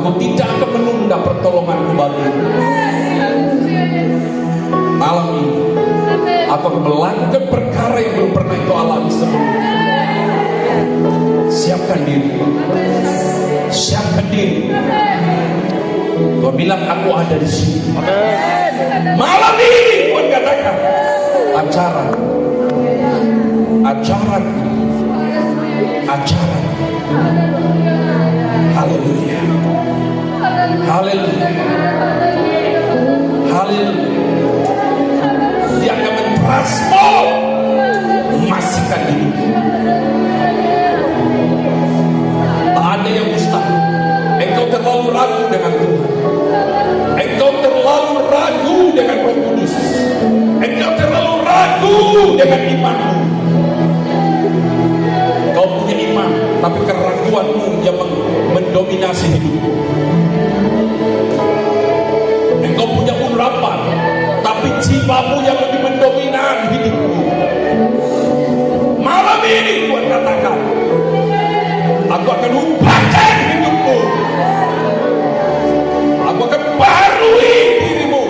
Aku tidak akan menunda pertolonganku bagimu. Malam ini aku akan melakukan perkara yang belum pernah kau alami sebelumnya. Siapkan diri. Siapkan diri. Kau bilang aku ada di sini. Malam ini Tuhan katakan acara. Haleluya. Haleluya. Haleluya. Dia akan mentransform, memasukkan hidup. Tak ada yang mustahil. Engkau terlalu ragu dengan Tuhan. Engkau terlalu ragu dengan Roh Kudus. Engkau terlalu ragu dengan imanmu. Kau punya iman, tapi keraguanmu yang mendominasi hidupmu. Engkau punya urapan, tapi jiwamu yang lebih mendominan hidupmu. Malam ini Tuhan katakan, aku akan ubahkan hidupmu. Aku akan barui dirimu,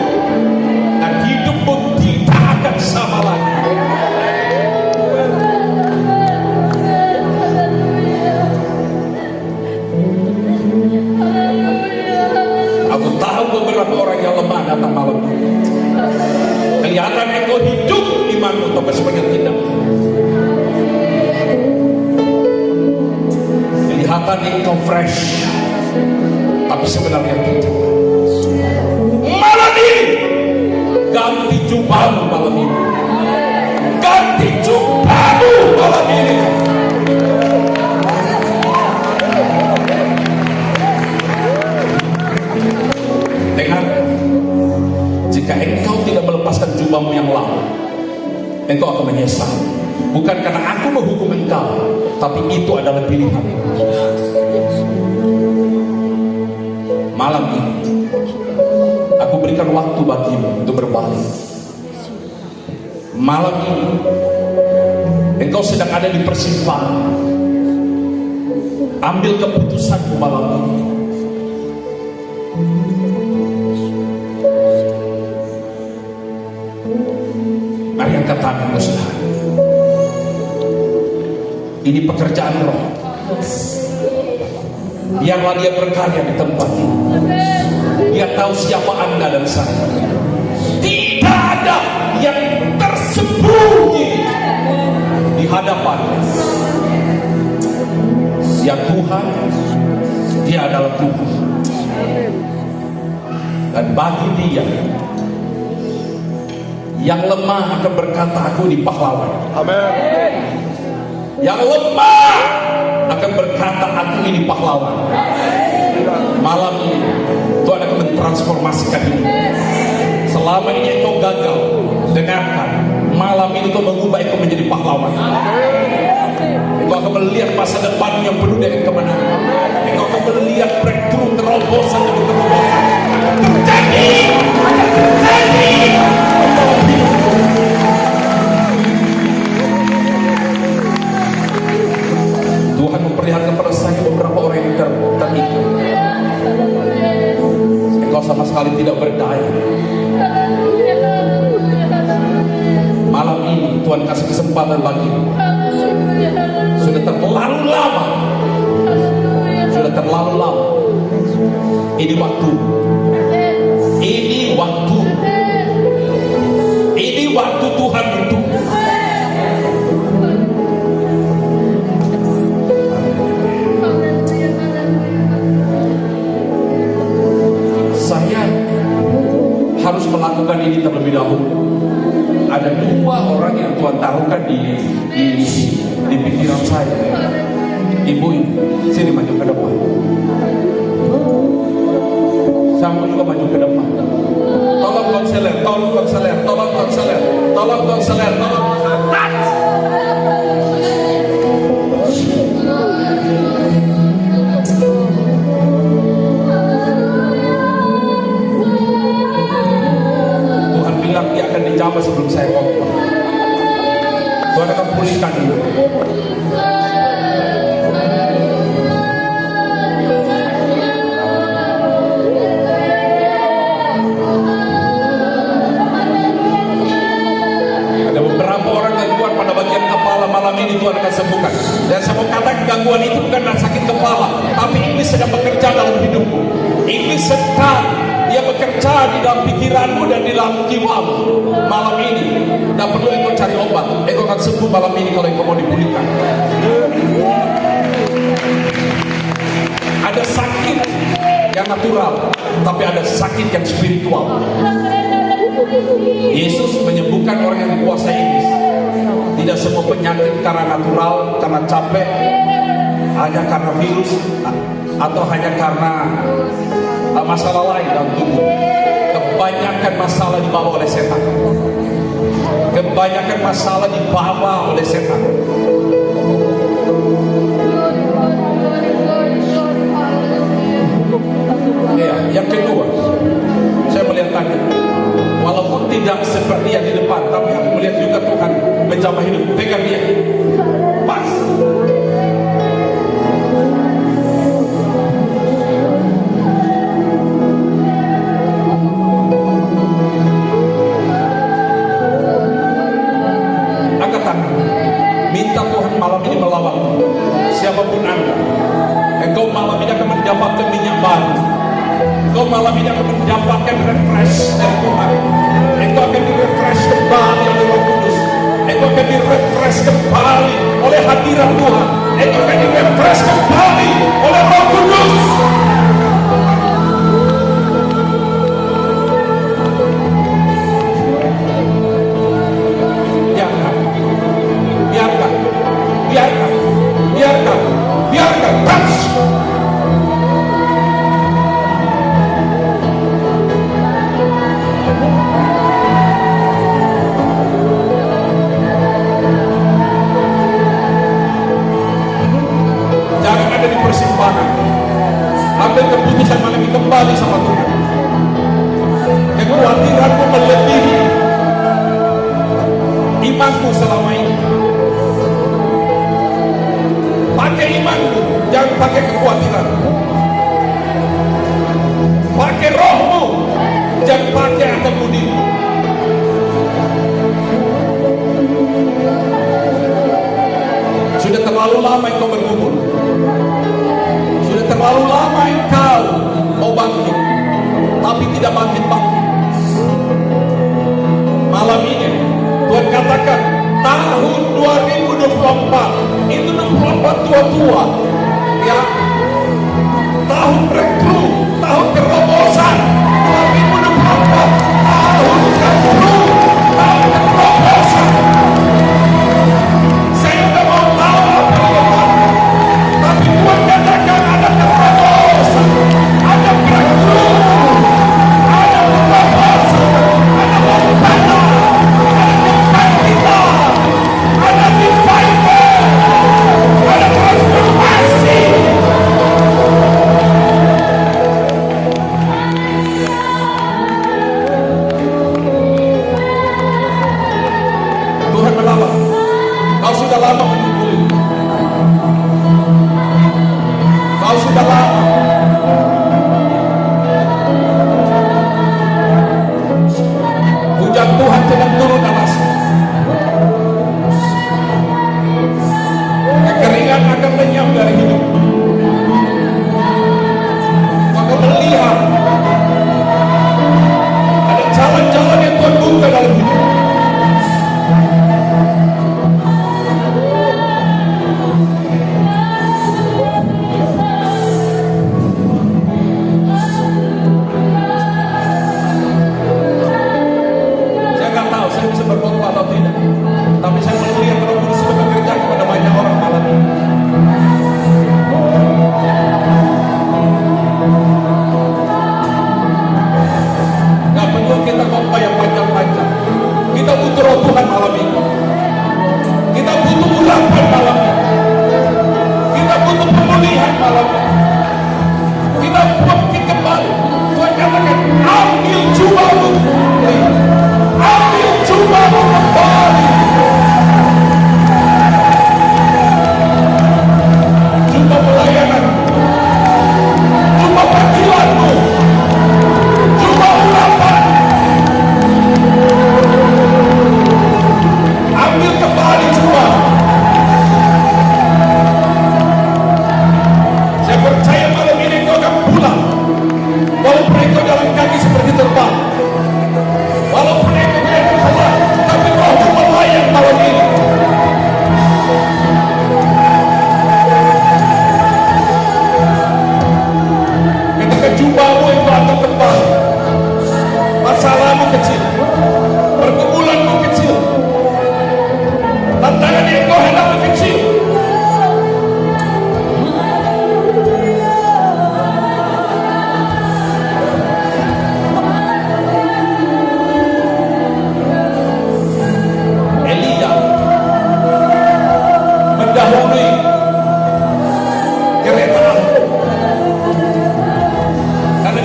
dan hidupmu tidak akan sama lagi. Aku tahu beberapa orang yang lemah datang malam ini. Kelihatan engkau hidup imanmu, tapi sebenarnya tidak. Kelihatan engkau fresh, tapi sebenarnya tidak. Malam ini ganti jubahmu malam ini. Ganti jubahmu malam ini. Dengar, jika engkau tidak melepaskan jubahmu yang lama, engkau akan menyesal. Bukan karena aku menghukum engkau, tapi itu adalah pilihan. Malam ini aku berikan waktu bagimu untuk berbalik. Malam ini engkau sedang ada di persimpangan. Ambil keputusanmu malam ini. Mari angkat tanganmu saudara. Ini pekerjaan Roh. Biarlah dia berkarya di tempat ini. Dia tahu siapa Anda dan saya. Tidak ada yang tersembunyi di hadapan. Ya Tuhan, dia adalah Tuhan. Dan bagi dia yang lemah akan berkata, aku ini pahlawan. Amin. Yang lemah akan berkata, aku ini pahlawan. Malam ini Tuhan akan mentransformasikan hidup. Selama ini engkau gagal, dengarkan, malam ini Tuhan mengubah engkau menjadi pahlawan. Engkau akan melihat masa depan yang penuh dengan kemenangan. Engkau akan melihat breakthrough, terobosan demi terobosan terjadi. Tuhan memperlihatkan pada saya beberapa orang yang terikat. Engkau sama sekali tidak berdaya. Malam ini Tuhan kasih kesempatan bagimu. Sudah terlalu lama. Sudah terlalu lama. Ini waktu. Ini waktu. Ini waktu Tuhan untuk. Saya harus melakukan ini terlebih dahulu. Ada dua orang yang Tuhan taruhkan di pikiran saya. Ibu ini, sini maju ke depan. Kamu juga maju ke depan. Tolong konseler, tolong konseler, tolong konseler, tolong konseler, tolong konseler. Tuhan bilang dia akan dijamah sebelum saya ngomong. Tuhan akan pulihkan dia. sedang dia bekerja di dalam pikiranmu dan di dalam jiwamu malam ini. Tidak perlu engkau cari obat, engkau akan sembuh malam ini kalau engkau mau dipulihkan. Ada sakit yang natural, tapi ada sakit yang spiritual. Yesus menyembuhkan orang yang dikuasai iblis. Tidak semua penyakit karena natural, karena capek, hanya karena virus, atau hanya karena masalah lain dalam tubuh. Kebanyakan masalah dibawa oleh setan. Kebanyakan masalah dibawa oleh setan. Ya, yang kedua, saya melihat tadi, walaupun tidak seperti yang di depan, tapi aku melihat juga Tuhan menjamah hidup. Pegang dia, pas. Angkat tangan, minta Tuhan malam ini melawan siapapun Anda. Engkau malam ini akan mendapatkan minyak baru. Engkau malam ini akan mendapatkan refresh dari Tuhan. Engkau akan di-refresh kembali oleh Roh Kudus. Engkau akan di-refresh kembali oleh hadirat Tuhan. Engkau akan di-refresh kembali oleh Roh Kudus. Biarkan, biarkan, biarkan, biarkan, biarkan, touch. Jangan ada di persimpangan. Ambil keputusan malam ini, kembali sama Tuhan. Kekhawatiranmu melebihi imanmu selama ini. Pakai imanmu, jangan pakai kekhawatiran. Pakai rohmu, jangan pakai akal budimu. Sudah terlalu lama engkau bergumul. Sudah terlalu lama engkau mau bangkit, tapi tidak bangkit-bangkit. Malam ini Tuhan katakan, tahun 2024 itu 24 tua-tua, ya, tahun breakthrough, tahun terobosan. 2024 tahun breakthrough, tahun terobosan. Saya tidak mau tahu apa yang ada, tapi Tuhan katakan ada terobosan, ada breakthrough, ada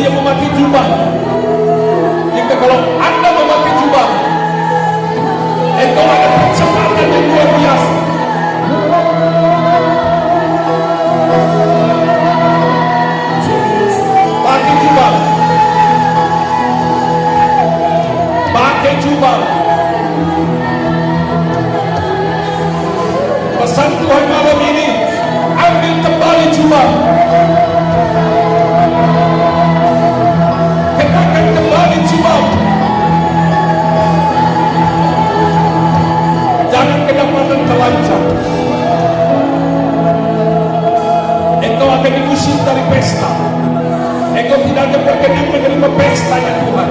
yang memakai jubah. Jika kalau Anda memakai jubah, engkau ada percepatan yang luar biasa. Pakai jubah. Pakai jubah. Pesan Tuhan malam ini, ambil kembali jubah. Kenakan kembali jubah. Jangan kedapatan telanjang. Engkau akan diusir dari pesta. Engkau tidak akan berkenan menerima pestanya Tuhan.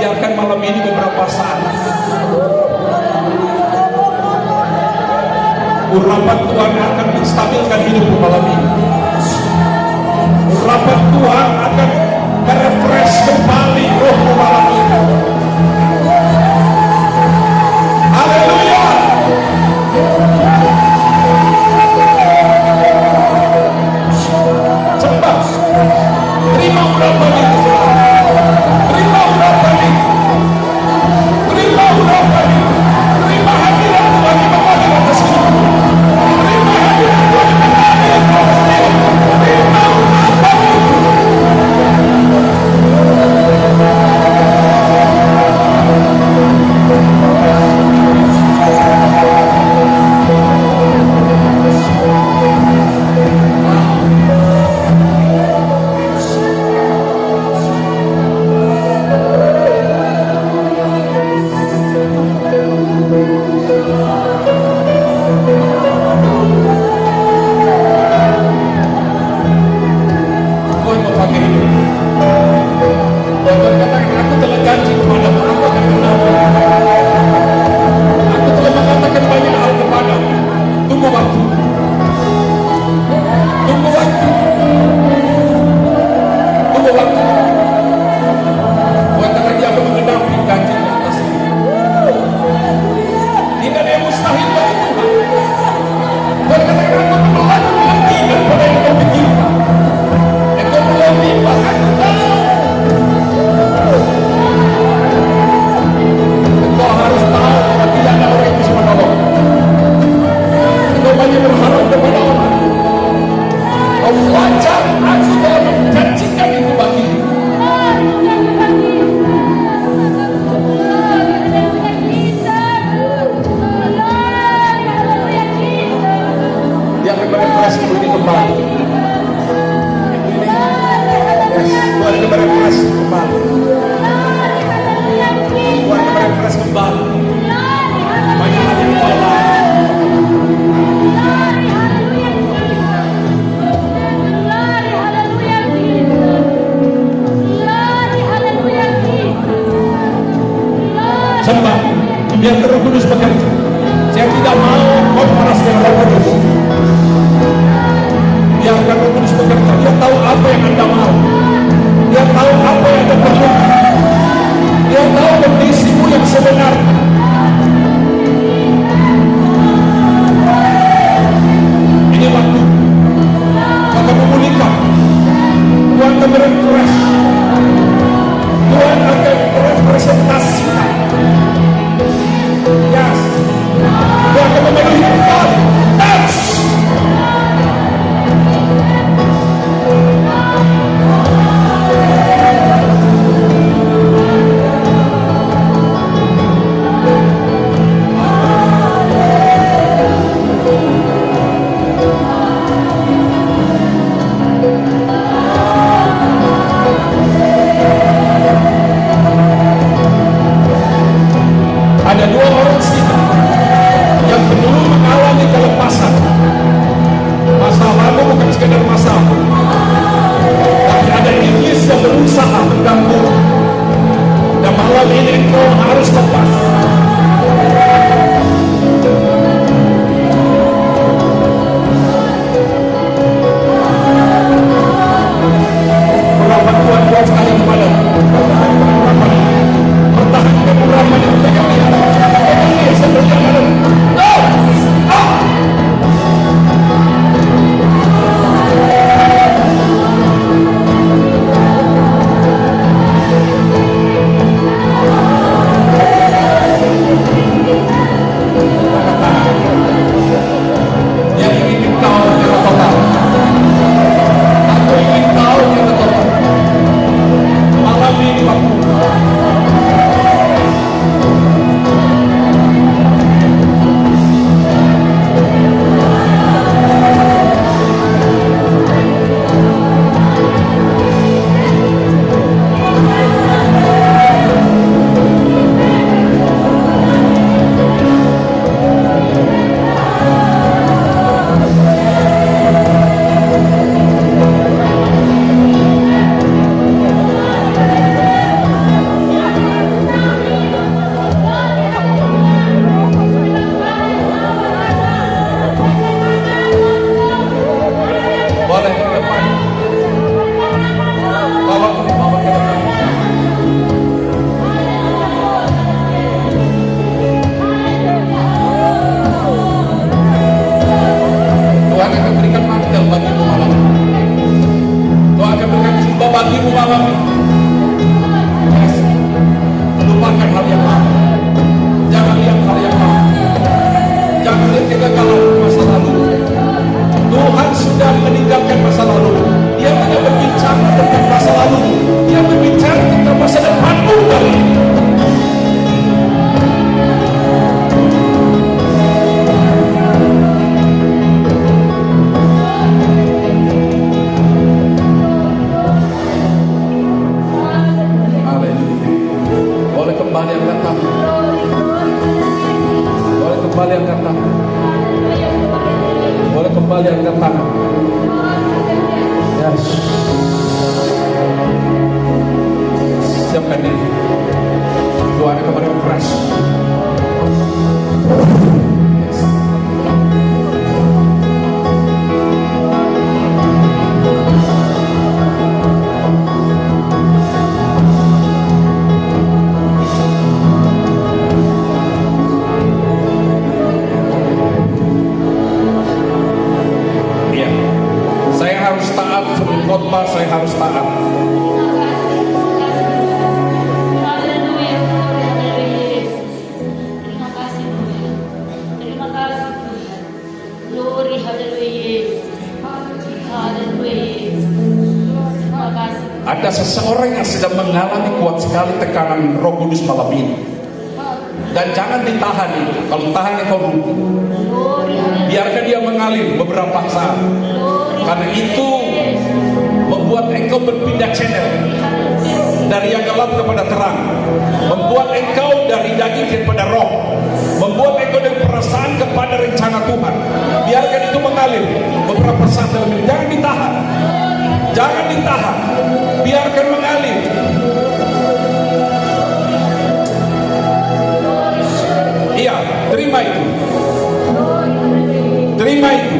Biarkan malam ini beberapa saat urapan Tuhan akan menstabilkan hidupmu malam ini. Urapan Tuhan akan merefresh kembali rohmu malam ini. Haleluya. Cepat terima urapan itu, saudara. Terima urapan itu. Terima urapan itu. Terima hadirat Tuhan yang mengalir atas hidupmu. Terima hadirat Tuhan yang mengalir atas hidupmu. Terima urapan itu. Biar Roh Kudus bekerja. Saya tidak mau kontras dengan Roh Kudus. Biarkan Roh Kudus bekerja. Dia tahu apa yang Anda mau. Dia tahu apa yang Anda perlu. Dia tahu kondisimu yang sebenarnya. Ini waktu akan memulihkan. Tuhan akan merefresh. Tuhan akan merepresentasikan. Yes. Tuhan akan memenuhi kembali. Touch. kembali angkat tangan. Boleh kembali angkat tangan. Boleh kembali angkat tangan. Yes. Siapkan diri. Tuhan kepada fresh. Khotbah saya harus taat. Terima kasih Tuhan. Terima kasih Tuhan. Glory haleluya. Haleluya. Terima kasih. Ada seseorang yang sedang mengalami kuat sekali tekanan Roh Kudus malam ini. Dan jangan ditahan itu. Kalau tahan itu rugi. Biarkan dia mengalir beberapa saat. Karena itu membuat engkau berpindah channel dari yang gelap kepada terang, membuat engkau dari daging kepada roh, membuat engkau dari perasaan kepada rencana Tuhan. Biarkan itu mengalir beberapa saat dalam hidup. Jangan ditahan, jangan ditahan, biarkan mengalir. Iya, terima itu, terima itu.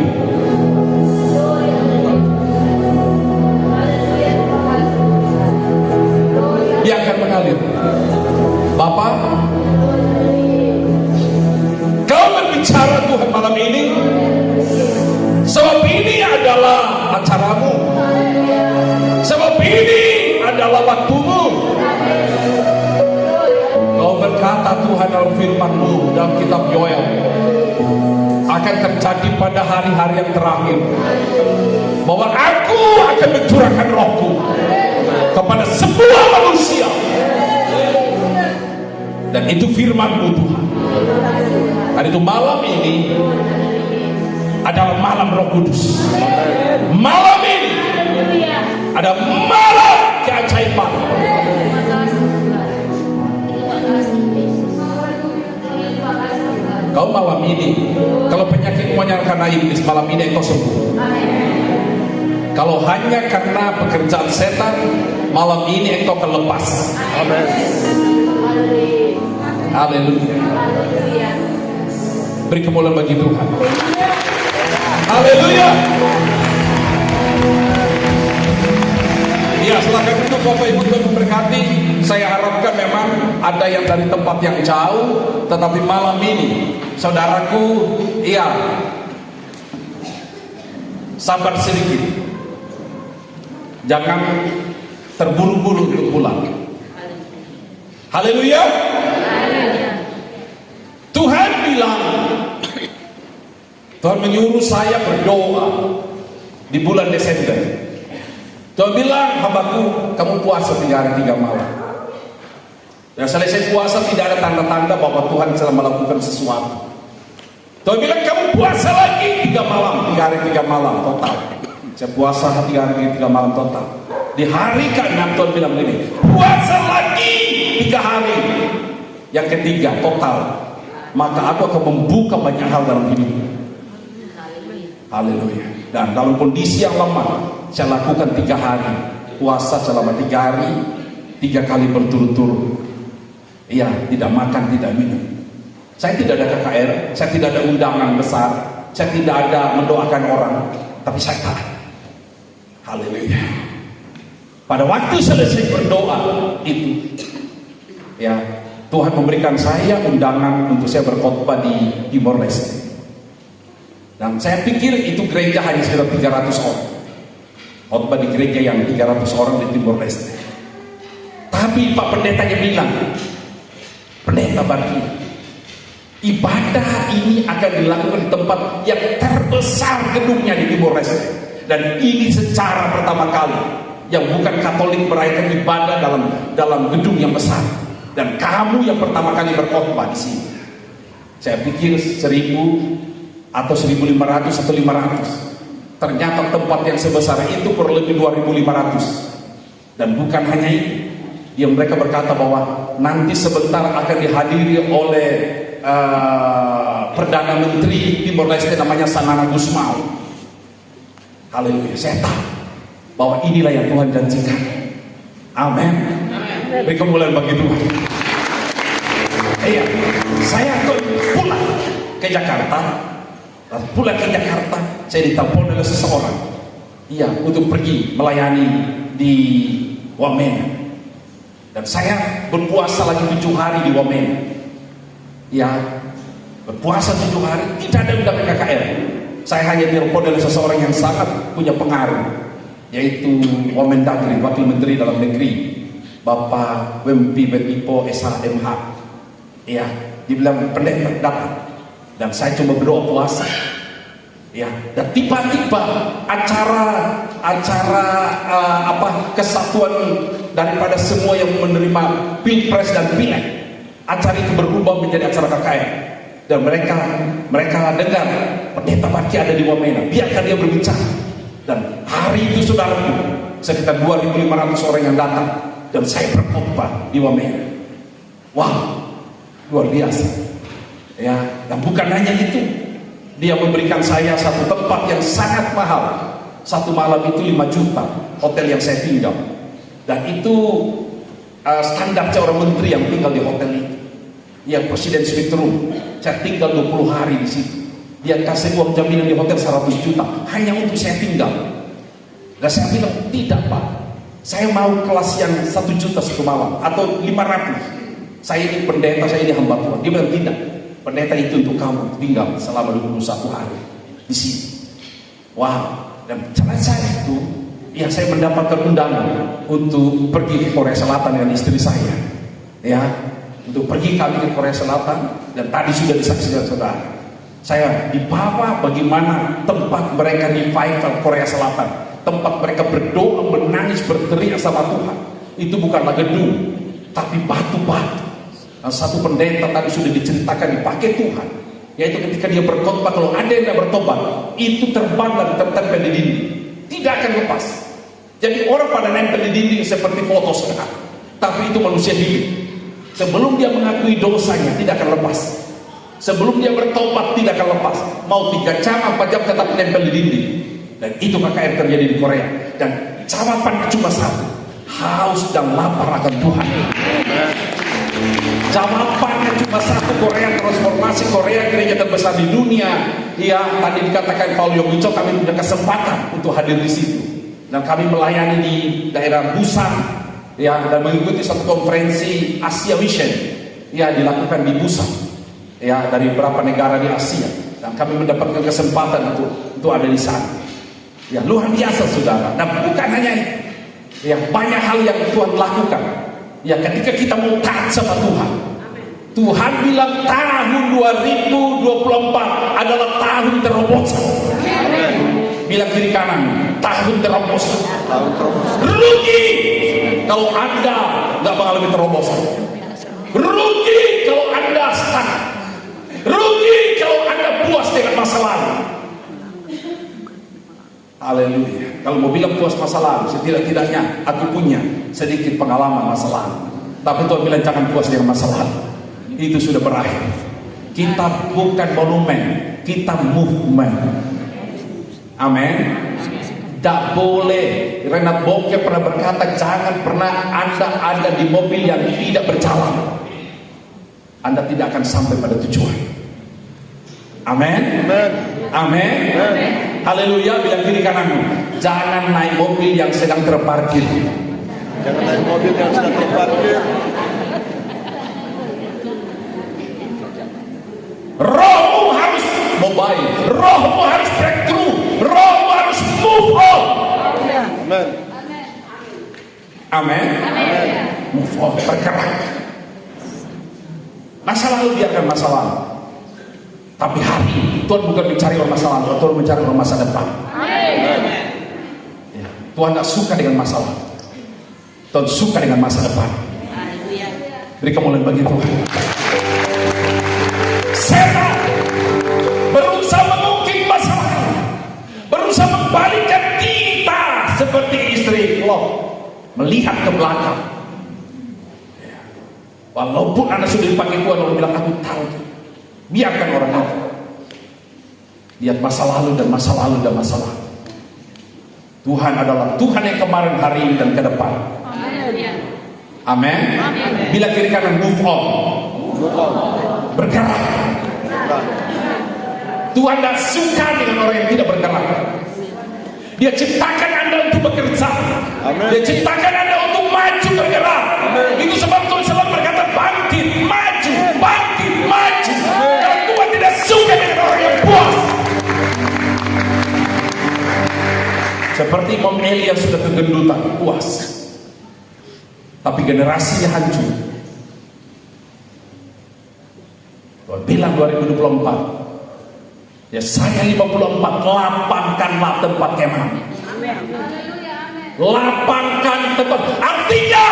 Biarkan mengalir. Bapak, kau berbicara Tuhan malam ini, sebab ini adalah acaramu, sebab ini adalah waktumu. Kau berkata Tuhan dalam firman-Mu dalam kitab Yoel, akan terjadi pada hari-hari yang terakhir bahwa Aku akan mencurahkan Roh-Ku kepada semua manusia. Dan itu firman-Mu Tuhan. Dan itu malam ini adalah malam Roh Kudus. Malam ini ada malam keajaiban. Kau malam ini, kalau penyakit menyerang Iblis, malam ini engkau sembuh. Kalau hanya karena pekerjaan setan, malam ini engkau akan lepas. Amin. Haleluya. Beri kemuliaan bagi Tuhan. Haleluya. Ya, silakan duduk Bapak Ibu, Tuhan memberkati. Saya harapkan memang ada yang dari tempat yang jauh, tetapi malam ini saudaraku, iya, sabar sedikit. Jangan terburu-buru untuk pulang. Haleluya. Tuhan bilang, Tuhan menyuruh saya berdoa di bulan Desember. Tuhan bilang, hambaku, kamu puasa 3 hari 3 malam. Dan selesai puasa tidak ada tanda-tanda bahwa Tuhan sedang melakukan sesuatu. Tuhan bilang, kamu puasa lagi 3 malam, 3 hari 3 malam total. Saya puasa 3 hari 3 malam total. Di hari ke-6 Tuhan bilang begini, puasa lagi 3 hari. Yang ketiga total, maka aku akan membuka banyak hal dalam hidup. Haleluya. Dan dalam kondisi yang lemah, saya lakukan 3 hari puasa selama 3 hari, 3 kali berturut-turut. Iya, tidak makan, tidak minum. Saya tidak ada KKR, saya tidak ada undangan besar, saya tidak ada mendoakan orang, tapi saya taat. Haleluya. Pada waktu selesai berdoa itu, ya, Tuhan memberikan saya undangan untuk saya berkhotbah di Timor Leste. Dan saya pikir itu gereja hanya sekitar 300 orang. Khotbah di gereja yang 300 orang di Timor Leste. Tapi Pak Pendetanya bilang, Pendeta Barki, ibadah ini akan dilakukan di tempat yang terbesar gedungnya di Timor Leste. Dan ini secara pertama kali yang bukan Katolik merayakan ibadah dalam gedung yang besar. Dan kamu yang pertama kali berkhotbah di sini. Saya pikir 1000 atau 1500 atau 500. Ternyata tempat yang sebesar itu kurang lebih 2500. Dan bukan hanya itu, Mereka berkata bahwa nanti sebentar akan dihadiri oleh Perdana Menteri Timor Leste namanya Sanana Gusmao. Haleluya. Saya tahu bahwa inilah yang Tuhan janjikan. Amin. Beri kemuliaan bagi Tuhan. Iya, saya pulang ke Jakarta. Saya ditelepon oleh seseorang. Iya, untuk pergi melayani di Wamena. Dan saya berpuasa lagi 7 hari di Wamena. Ya, berpuasa 7 hari, tidak ada undang KKR. Saya hanya ditelepon oleh seseorang yang sangat punya pengaruh, yaitu Wamendagri, Wakil Menteri Dalam Negeri, Bapak Wempi Betipo SHMH. Ya, dibilang pendeta datang. Dan saya coba berdoa puasa. Ya, dan tiba-tiba acara kesatuan daripada semua yang menerima Pilpres dan Pileg, acara itu berubah menjadi acara KKR. Dan mereka dengar pendeta Baki ada di Wamena, biarkan dia berbicara. Dan hari itu saudaraku, sekitar 2.500 orang yang datang, dan saya berkhotbah di Wamena. Wow, luar biasa. Ya, dan bukan hanya itu, dia memberikan saya satu tempat yang sangat mahal. Satu malam itu 5 juta, hotel yang saya tinggal. Dan itu standar seorang menteri yang tinggal di hotel itu. Ya, Presiden Suite Room. Saya tinggal 20 hari di situ. Dia kasih uang jaminan di hotel 100 juta hanya untuk saya tinggal. Dan saya bilang, tidak Pak, saya mau kelas yang 1 juta satu malam atau 500. Saya ini pendeta, saya ini hamba Tuhan. Dia bilang, tidak, pendeta itu untuk kamu tinggal selama 21 hari di sini. Wow. Dan cara saya itu, ya saya mendapatkan undangan untuk pergi ke Korea Selatan dengan istri saya. Ya, untuk pergi kami ke Korea Selatan, dan tadi sudah disaksikan saudara. Saya dibawa bagaimana tempat mereka di Faifal Korea Selatan, tempat mereka berdoa, menangis, berteriak sama Tuhan. Itu bukanlah gedung, tapi batu-batu. Nah, satu pendeta tadi sudah diceritakan dipakai Tuhan, yaitu ketika dia berkhotbah, kalau ada yang tidak bertobat, itu terbang dan tertempel di dinding, tidak akan lepas. Jadi orang pada nempel di dinding seperti foto sekarang, tapi itu manusia hidup. Sebelum dia mengakui dosanya, tidak akan lepas. Sebelum dia bertobat, tidak akan lepas. Mau 3 jam, 4 jam tetap nempel di dinding. Dan itu KKR terjadi di Korea. Dan jawabannya cuma satu, haus dan lapar akan Tuhan. Jawabannya cuma satu, Korea transformasi, Korea gereja terbesar di dunia. Ya, tadi dikatakan Paul Yogicho, kami punya kesempatan untuk hadir di situ. Dan kami melayani di daerah Busan. Ya, dan mengikuti satu konferensi Asia Vision, ya, dilakukan di Busan, ya, dari beberapa negara di Asia, dan kami mendapatkan kesempatan untuk ada di sana. Ya, luar biasa saudara. Dan bukan hanya itu, ya, banyak hal yang Tuhan lakukan. Ya, ketika kita mau taat sama Tuhan, Tuhan bilang tahun 2024 adalah tahun terobosan. Bilang kiri kanan, tahun terobosan. Rugi kalau Anda nggak mengalami terobosan. Rugi kalau Anda stuck. Rugi kalau Anda puas dengan masa lalu. Haleluya. Kalau mau bilang puas masa lalu, setidak-tidaknya aku punya sedikit pengalaman masa lalu. Tapi Tuhan bilang jangan puas dengan masa lalu. Itu sudah berakhir. Kita bukan monumen, kita movement. Amin. Tak boleh. Renat Boke pernah berkata, jangan pernah Anda ada di mobil yang tidak berjalan. Anda tidak akan sampai pada tujuan. Amin. Amin. Haleluya. Bilang kiri kananmu, jangan naik mobil yang sedang terparkir. Jangan naik mobil yang sedang terparkir. Rohmu harus mobile, rohmu harus breakthrough, rohmu harus move on. Amin. Amin. Move on, bergerak. Masa lalu biarkan masa lalu. Tapi hari ini Tuhan bukan mencari orang masa lalu, Tuhan mencari orang masa depan. Ya, Tuhan tak suka dengan masa lalu, Tuhan suka dengan masa depan. Beri kemuliaan bagi Tuhan. Setan berusaha mengungkit masa lalu, berusaha membalikkan kita seperti istri Lot, melihat ke belakang. Walaupun Anda sudah dipakai Tuhan, orang bilang aku tahu, biarkan orang itu. Lihat masa lalu dan masa lalu dan masa lalu. Tuhan adalah Tuhan yang kemarin, hari ini, dan ke depan. Amin. Bila kiri kanan move on, bergerak. Tuhan tidak suka dengan orang yang tidak bergerak. Dia ciptakan Anda untuk bekerja. Dia ciptakan Anda untuk maju, bergerak. Itu sebab Tuhan selalu berkata bangkit, maju, bangkit, maju. Karena Tuhan tidak suka dengan orang yang puas. Seperti Imam Eli yang sudah kegendutan, puas. Tapi generasinya hancur. Tuhan bilang 2024, Yesaya 54, lapangkanlah tempat kemah. Lapangkan tempat. Artinya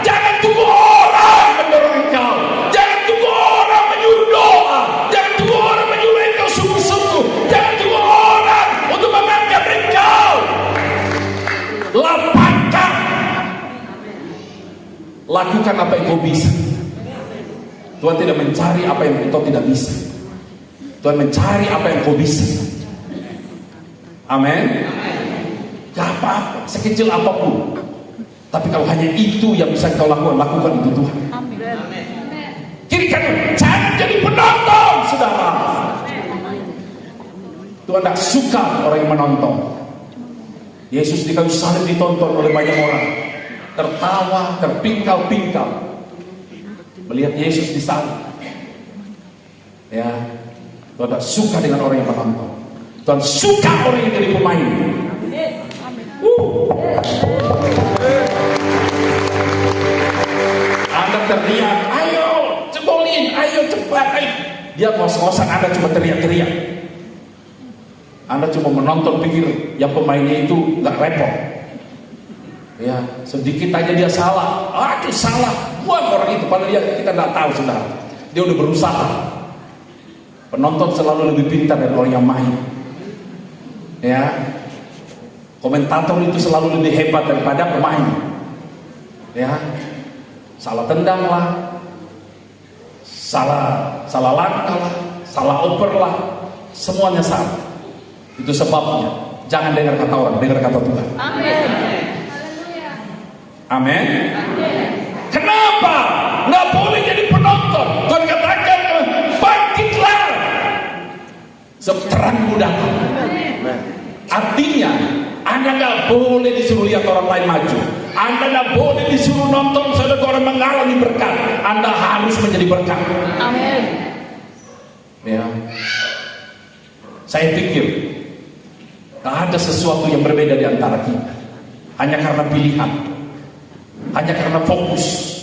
jangan tunggu orang mendorong engkau, jangan tunggu orang menyuruh doa, jangan tunggu orang menyuruh engkau sungguh-sungguh, jangan tunggu orang untuk mengangkat engkau. Lapangkan. Lakukan apa yang kau bisa. Tuhan tidak mencari apa yang kau tidak bisa. Tuhan mencari apa yang kau bisa. Amin. Gak apa-apa, sekecil apapun. Tapi kalau hanya itu yang bisa kau lakukan, lakukan itu Tuhan. Kiri kanan, jangan jadi penonton, saudara. Tuhan tidak suka orang yang menonton. Yesus di kayu salib ditonton oleh banyak orang, tertawa, terpingkal-pingkal melihat Yesus disalib. Ya, Tuhan tidak suka dengan orang yang menonton. Tuhan suka orang yang jadi pemain. Anda teriak, ayo cebolin, ayo cepat, ayo. Dia ngos-ngosan, Anda cuma teriak-teriak. Anda cuma menonton, pikir yang pemainnya itu nggak repot. Ya, sedikit aja dia salah, aduh salah, buang orang itu. Padahal kita nggak tahu, saudara. Dia udah berusaha. Penonton selalu lebih pintar dari orang yang main. Ya, komentator itu selalu lebih hebat daripada pemain. Ya, salah tendang lah, salah langkah lah, salah oper lah, semuanya salah. Itu sebabnya jangan dengar kata orang, dengar kata Tuhan. Amin. Amin. Kenapa nggak boleh jadi penonton? Tuhan katakan bangkitlah seterang budak. Artinya Anda nggak boleh disuruh lihat orang lain maju. Anda nggak boleh disuruh nonton saudara orang mengalami berkat. Anda harus menjadi berkat. Amin. Ya, saya pikir tak ada sesuatu yang berbeda di antara kita. Hanya karena pilihan, hanya karena fokus.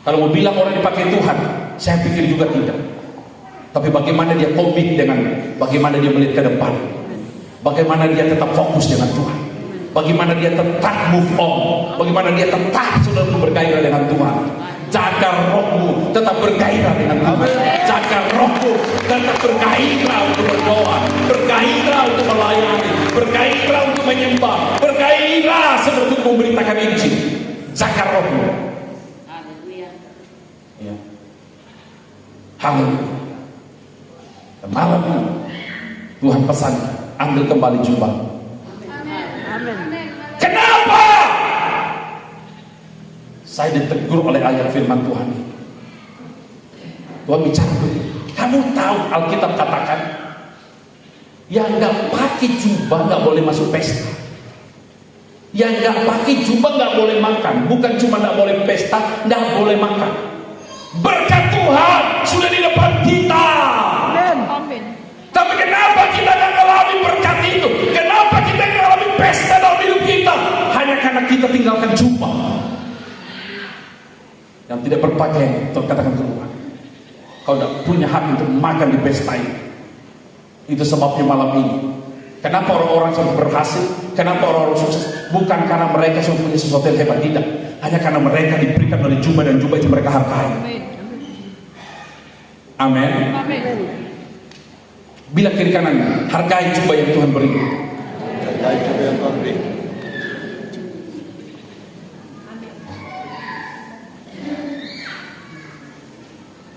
Kalau mau bilang orang dipakai Tuhan, saya pikir juga tidak. Tapi bagaimana dia komit dengan, bagaimana dia melihat ke depan, bagaimana dia tetap fokus dengan Tuhan, bagaimana dia tetap move on, bagaimana dia tetap selalu bergairah dengan Tuhan. Jaga rohmu tetap bergairah dengan Tuhan. Jaga rohmu tetap bergairah untuk berdoa, bergairah untuk melayani, bergairah untuk menyembah, bergairah untuk memberitakan Injil. Jaga rohmu. Haleluya. Ya. Haleluya. Dan malam ini Tuhan pesan, ambil kembali jubah. Amin. Kenapa? Saya ditegur oleh ayat firman Tuhan. Tuhan bicara, kamu tahu Alkitab katakan yang nggak pakai jubah nggak boleh masuk pesta, yang nggak pakai jubah nggak boleh makan. Bukan cuma nggak boleh pesta, nggak boleh makan. Berkat Tuhan sudah di depan kita. Amin. Tapi kenapa kita nggak mengalami berkat itu? Kenapa kita nggak mengalami pesta dalam hidup kita? Hanya karena kita tinggalkan jubah. Yang tidak berpakaian, Tuhan katakan keluar. Kau tidak punya hak untuk makan di pesta ini. Itu sebabnya malam ini. Kenapa orang-orang selalu berhasil? Kenapa orang-orang sukses? Bukan karena mereka sudah punya sesuatu yang hebat, tidak. Hanya karena mereka diberikan oleh jubah, dan jubah itu mereka hargai. Amin. Bila kiri kanan, hargai jubah yang Tuhan beri. Hargai jubah yang Tuhan beri.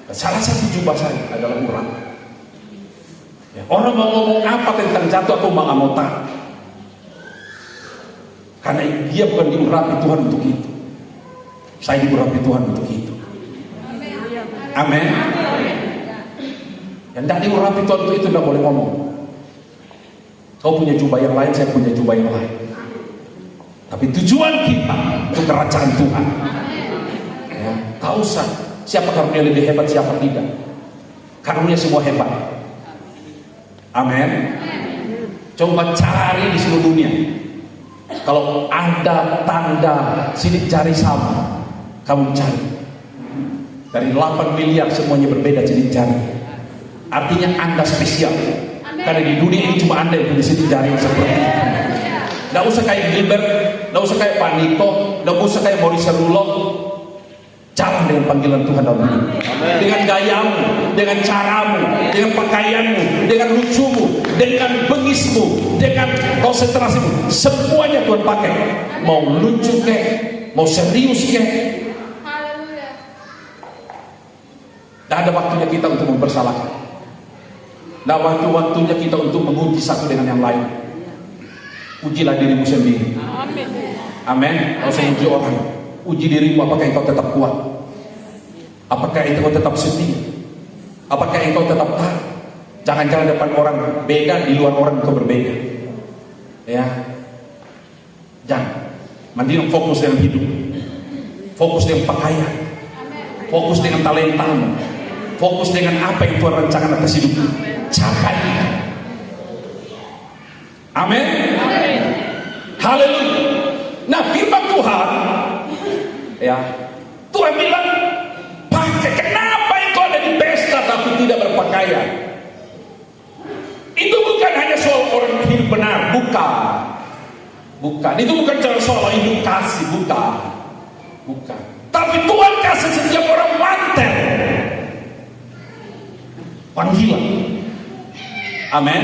Salah satu jubah saya adalah urap. Ya, orang mau ngomong apa tentang jatuh atau mau tahu, karena dia bukan diurapi Tuhan untuk itu. Saya diurapi Tuhan untuk itu. Amin. Yang tidak diurapi Tuhan untuk itu tidak boleh ngomong. Kau punya jubah yang lain, saya punya jubah yang lain. Tapi tujuan kita untuk kerajaan Tuhan. Ya, tak usah siapa karunia lebih hebat, siapa tidak. Karunia semua hebat. Amin. Coba cari di seluruh dunia. Kalau ada tanda sidik jari sama, kamu cari. Dari 8 miliar semuanya berbeda sidik jari. Artinya Anda spesial. Karena di dunia ini cuma Anda yang punya sidik jari yang seperti itu. Nggak usah kayak Gilbert, nggak usah kayak Pak Niko, nggak usah kayak Maurice Rulok. Jalan dengan panggilan Tuhan dalam hidup. Dengan gayamu, dengan caramu, dengan pakaianmu, dengan lucumu, dengan bengismu, dengan konsentrasimu, semuanya Tuhan pakai. Mau lucu kek, mau serius kek. Tidak ada waktunya kita untuk mempersalahkan. Tidak waktunya kita untuk menguji satu dengan yang lain. Ujilah dirimu sendiri. Amin. Kalau saya uji orang, uji dirimu, apakah engkau tetap kuat? Apakah engkau tetap setia? Apakah engkau tetap taat? Jangan-jangan depan orang beda, di luar orang engkau berbeda. Ya, jangan. Mending fokus dengan hidup, fokus dengan pakaian, fokus dengan talentamu, fokus dengan apa yang Tuhan rencanakan atas hidupmu. Capai. Amin. Haleluya. Nah, firman Tuhan, ya, Tuhan bilang, pakai. Kenapa engkau ada di pesta tapi tidak berpakaian? Itu bukan hanya soal orang hidup benar, bukan. Itu bukan soal hidup kasih, bukan. Tapi Tuhan kasih setiap orang mantel, panggilan. Amin.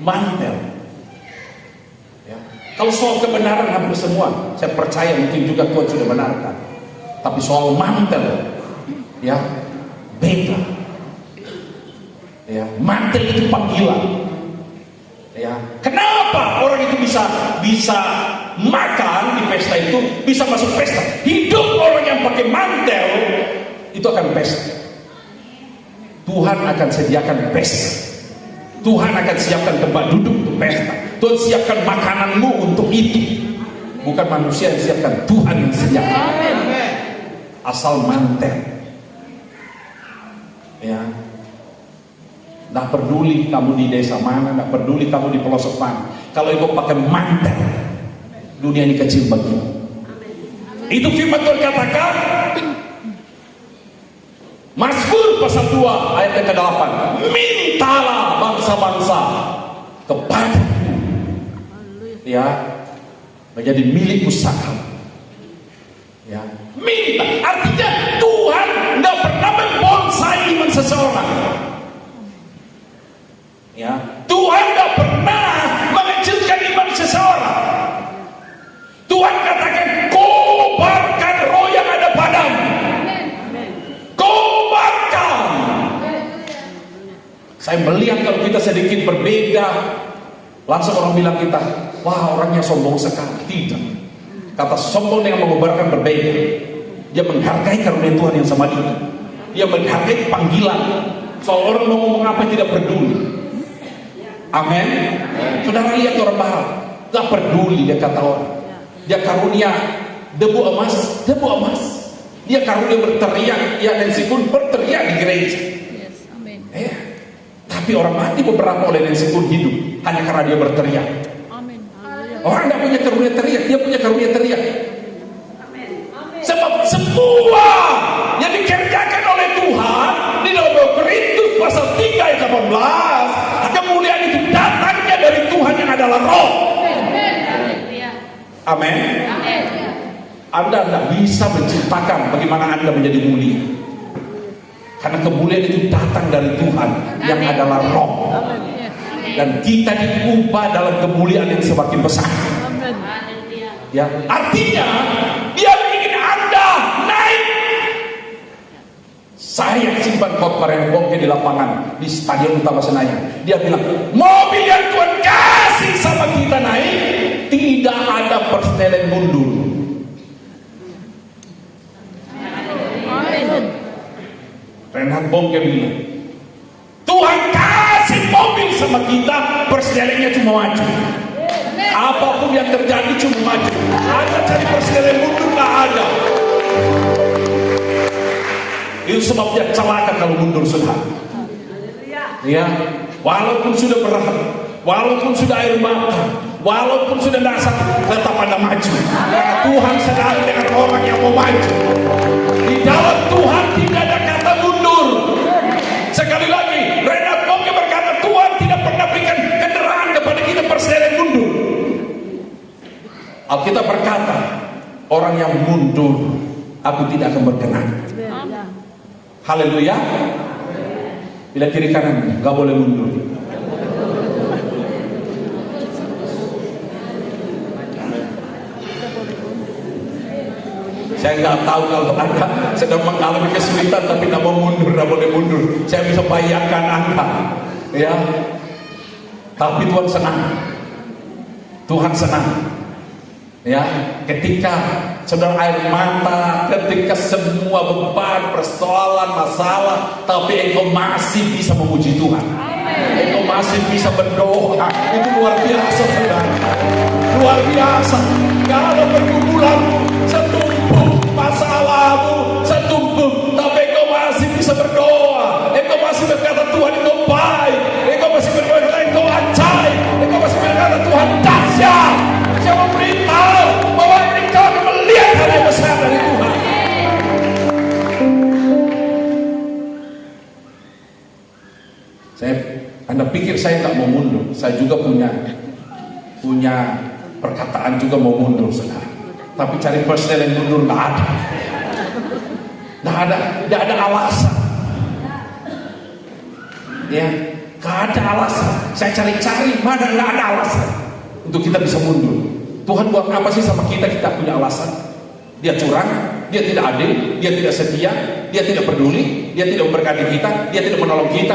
Mantel. Kalau soal kebenaran hampir semua, saya percaya mungkin juga Tuhan sudah benarkan. Tapi soal mantel, ya, beda. Ya, mantel itu panggilan. Ya, kenapa orang itu bisa makan di pesta itu, bisa masuk pesta? Hidup orang yang pakai mantel itu akan pesta. Tuhan akan sediakan pesta. Tuhan akan siapkan tempat duduk untuk pesta. Tuhan siapkan makananmu untuk itu. Bukan manusia yang siapkan, Tuhan yang sediakan. Asal mantel. Ya. Tidak peduli kamu di desa mana, tidak peduli kamu di pelosok mana. Kalau engkau pakai mantel, dunia ini kecil bagimu. Itu firman Tuhan katakan. Mazmur pasal 2 ayat yang ke-8. Mintalah bangsa-bangsa kepadaku, ya, menjadi milik usaha. Ya, minta. Artinya Tuhan tidak pernah membonsai iman seseorang. Ya, Tuhan tidak pernah mengecilkan iman seseorang. Tuhan katakan, kobarkan roh yang ada padamu. Saya melihat kalau kita sedikit berbeda, langsung orang bilang kita, wah, orangnya sombong sekali. Tidak. Kata sombong dengan mengobarkan berbeda. Dia menghargai karunia Tuhan yang sama dia. Dia menghargai panggilan. Soal orang mau ngomong apa tidak peduli. Amin. Saudara lihat orang barat, gak peduli dia kata orang. Dia karunia debu emas. Dia karunia berteriak, ya, Nancy pun berteriak di gereja. Tapi orang mati beberapa oleh Nancy pun hidup hanya karena dia berteriak. Orang tidak punya karunia teriak, dia punya karunia teriak. Sebab semua yang dikerjakan oleh Tuhan di dalam Korintus pasal 3 ayat 18, kemuliaan itu datangnya dari Tuhan yang adalah Roh. Amin. Anda tidak bisa menciptakan bagaimana Anda menjadi mulia. Karena kemuliaan itu datang dari Tuhan yang adalah Roh. Dan kita diubah dalam kemuliaan yang semakin besar. Ya, artinya dia ingin Anda naik Saya simpan khotbah yang bongke di lapangan di Stadion Utama Senayan. Dia bilang, mobil yang Tuhan kasih sama kita naik, tidak ada persneling mundur. Renat Bongke bilang, Tuhan kasih mobil sama kita, persnelingnya cuma maju. Apapun yang terjadi cuma maju. Ada cari persneling mundur, nggak ada. Itu sebabnya celaka kalau mundur sudah. Ya, walaupun sudah berat, walaupun sudah air mata, walaupun sudah dasar, tetap Anda maju. Karena Tuhan sedang dengan orang yang mau maju. Di dalam Tuhan tidak ada kata mundur. Sekali lagi, Renat Bongke berkata, Tuhan tidak pernah berikan kendaraan kepada kita persneling mundur. Alkitab berkata, orang yang mundur, aku tidak akan berkenan. Haleluya. Bila kiri kanan, gak boleh mundur. Saya nggak tahu kalau Anda sedang mengalami kesulitan tapi nggak mau mundur, nggak boleh mundur. Saya bisa bayangkan Anda, ya. Tapi Tuhan senang. Tuhan senang. Ya, ketika saudara air mata, ketika semua beban, persoalan, masalah, tapi engkau masih bisa memuji Tuhan. Engkau masih bisa berdoa. Itu luar biasa, saudara. Luar biasa. Kalau pergumulanmu setumpuk, masalahmu setumpuk, tapi engkau masih bisa berdoa. Engkau masih berkata, Tuhan engkau baik. Engkau masih berkata, engkau ajaib. Engkau masih berkata, Tuhan dahsyat. Saya memberitahu bahwa engkau akan melihat hal yang besar dari Tuhan. Anda pikir saya tak mau mundur? Saya juga punya perkataan juga mau mundur, saudara. Tapi cari personel yang mundur nggak ada. Nggak ada alasan. Ya, nggak ada alasan. Saya cari-cari mana nggak ada alasan untuk kita bisa mundur. Tuhan buat apa sih sama kita? Kita punya alasan. Dia curang, dia tidak adil, dia tidak setia, dia tidak peduli, dia tidak memberkati kita, dia tidak menolong kita.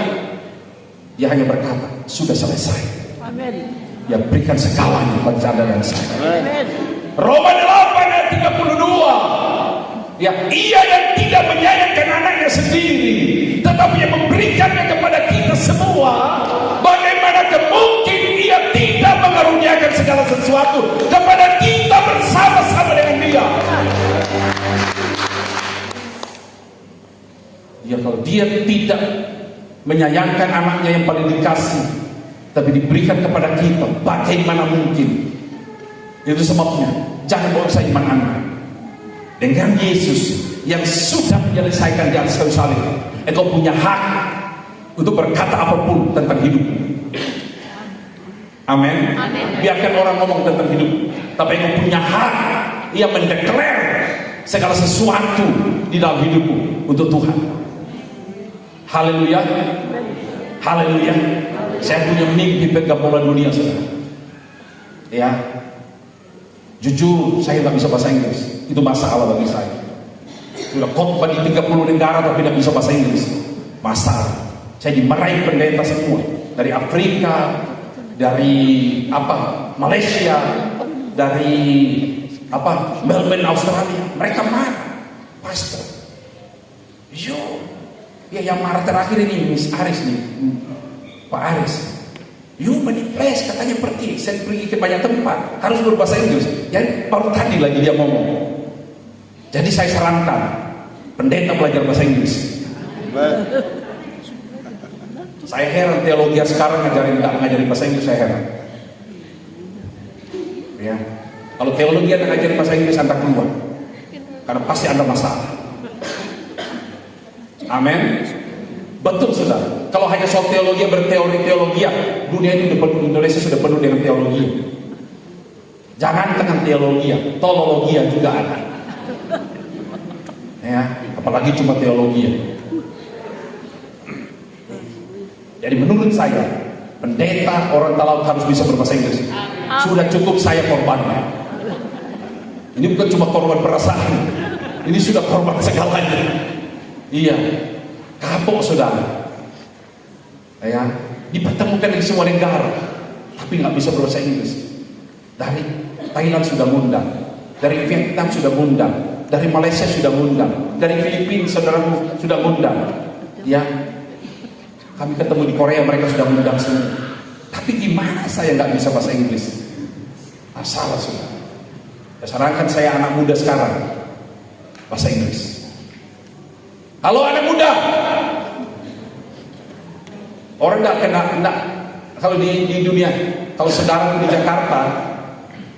Dia hanya berkata, sudah selesai. Amin. Dia berikan segalanya bagi Anda dan saya. Amin. Roma 8 ayat 32. Ya, ia yang tidak menyayangkan anaknya sendiri, tetapi yang memberikannya kepada kita semua, bagaimana mungkin ia tidak mengaruniakan segala sesuatu kepada kita bersama-sama dengan dia. Ya, kalau dia tidak menyayangkan anaknya yang paling dikasih, tapi diberikan kepada kita, bagaimana mungkin? Itu sebabnya jangan bosan iman Anda dengan Yesus yang sudah menyelesaikan di atas kayu salib. Engkau punya hak untuk berkata apapun tentang hidup. Amin. Biarkan orang ngomong tentang hidup, tapi engkau punya hak. Ia mendeklar segala sesuatu di dalam hidupmu untuk Tuhan. Haleluya. Haleluya. Saya punya mimpi pegang bola dunia, saudara. Ya, jujur saya nggak bisa bahasa Inggris. Itu masalah bagi saya. Sudah khotbah di 30 negara tapi tidak bisa bahasa Inggris. Masalah. Saya dimarahi pendeta semua dari Afrika, dari Malaysia, dari Melbourne Australia. Mereka marah, pastor. Yo, ya yang marah terakhir ini Miss Aris nih, Pak Aris. You many place katanya pergi, saya pergi ke banyak tempat, harus berbahasa Inggris. Jadi baru tadi lagi dia ngomong. Jadi saya sarankan pendeta belajar bahasa Inggris. Saya heran teologi sekarang ngajarin bahasa Inggris, saya heran. Ya, kalau teologi Anda ngajarin bahasa Inggris Anda keluar, karena pasti Anda masalah. Amin. Betul, saudara. Kalau hanya soal teologi, berteori teologi, dunia ini Indonesia sudah penuh dengan teologi. Jangan dengan teologi, tolologi juga ada. Ya, apalagi cuma teologi. Jadi menurut saya, pendeta orang Talaut harus bisa berbahasa Inggris. Sudah cukup saya korbannya. Ini bukan cuma korban perasaan, ini sudah korban segalanya. Iya. kapok saudara. Ya, dipertemukan di semua negara, tapi nggak bisa berbahasa Inggris. Dari Thailand sudah ngundang, dari Vietnam sudah ngundang, dari Malaysia sudah ngundang, dari Filipina saudaramu sudah ngundang. Ya, kami ketemu di Korea, mereka sudah ngundang semua. Tapi gimana saya nggak bisa bahasa Inggris? Salah saudara. Ya, sarankan saya anak muda sekarang bahasa Inggris. Halo anak muda, orang enggak kalau di dunia, kalau saudara di Jakarta,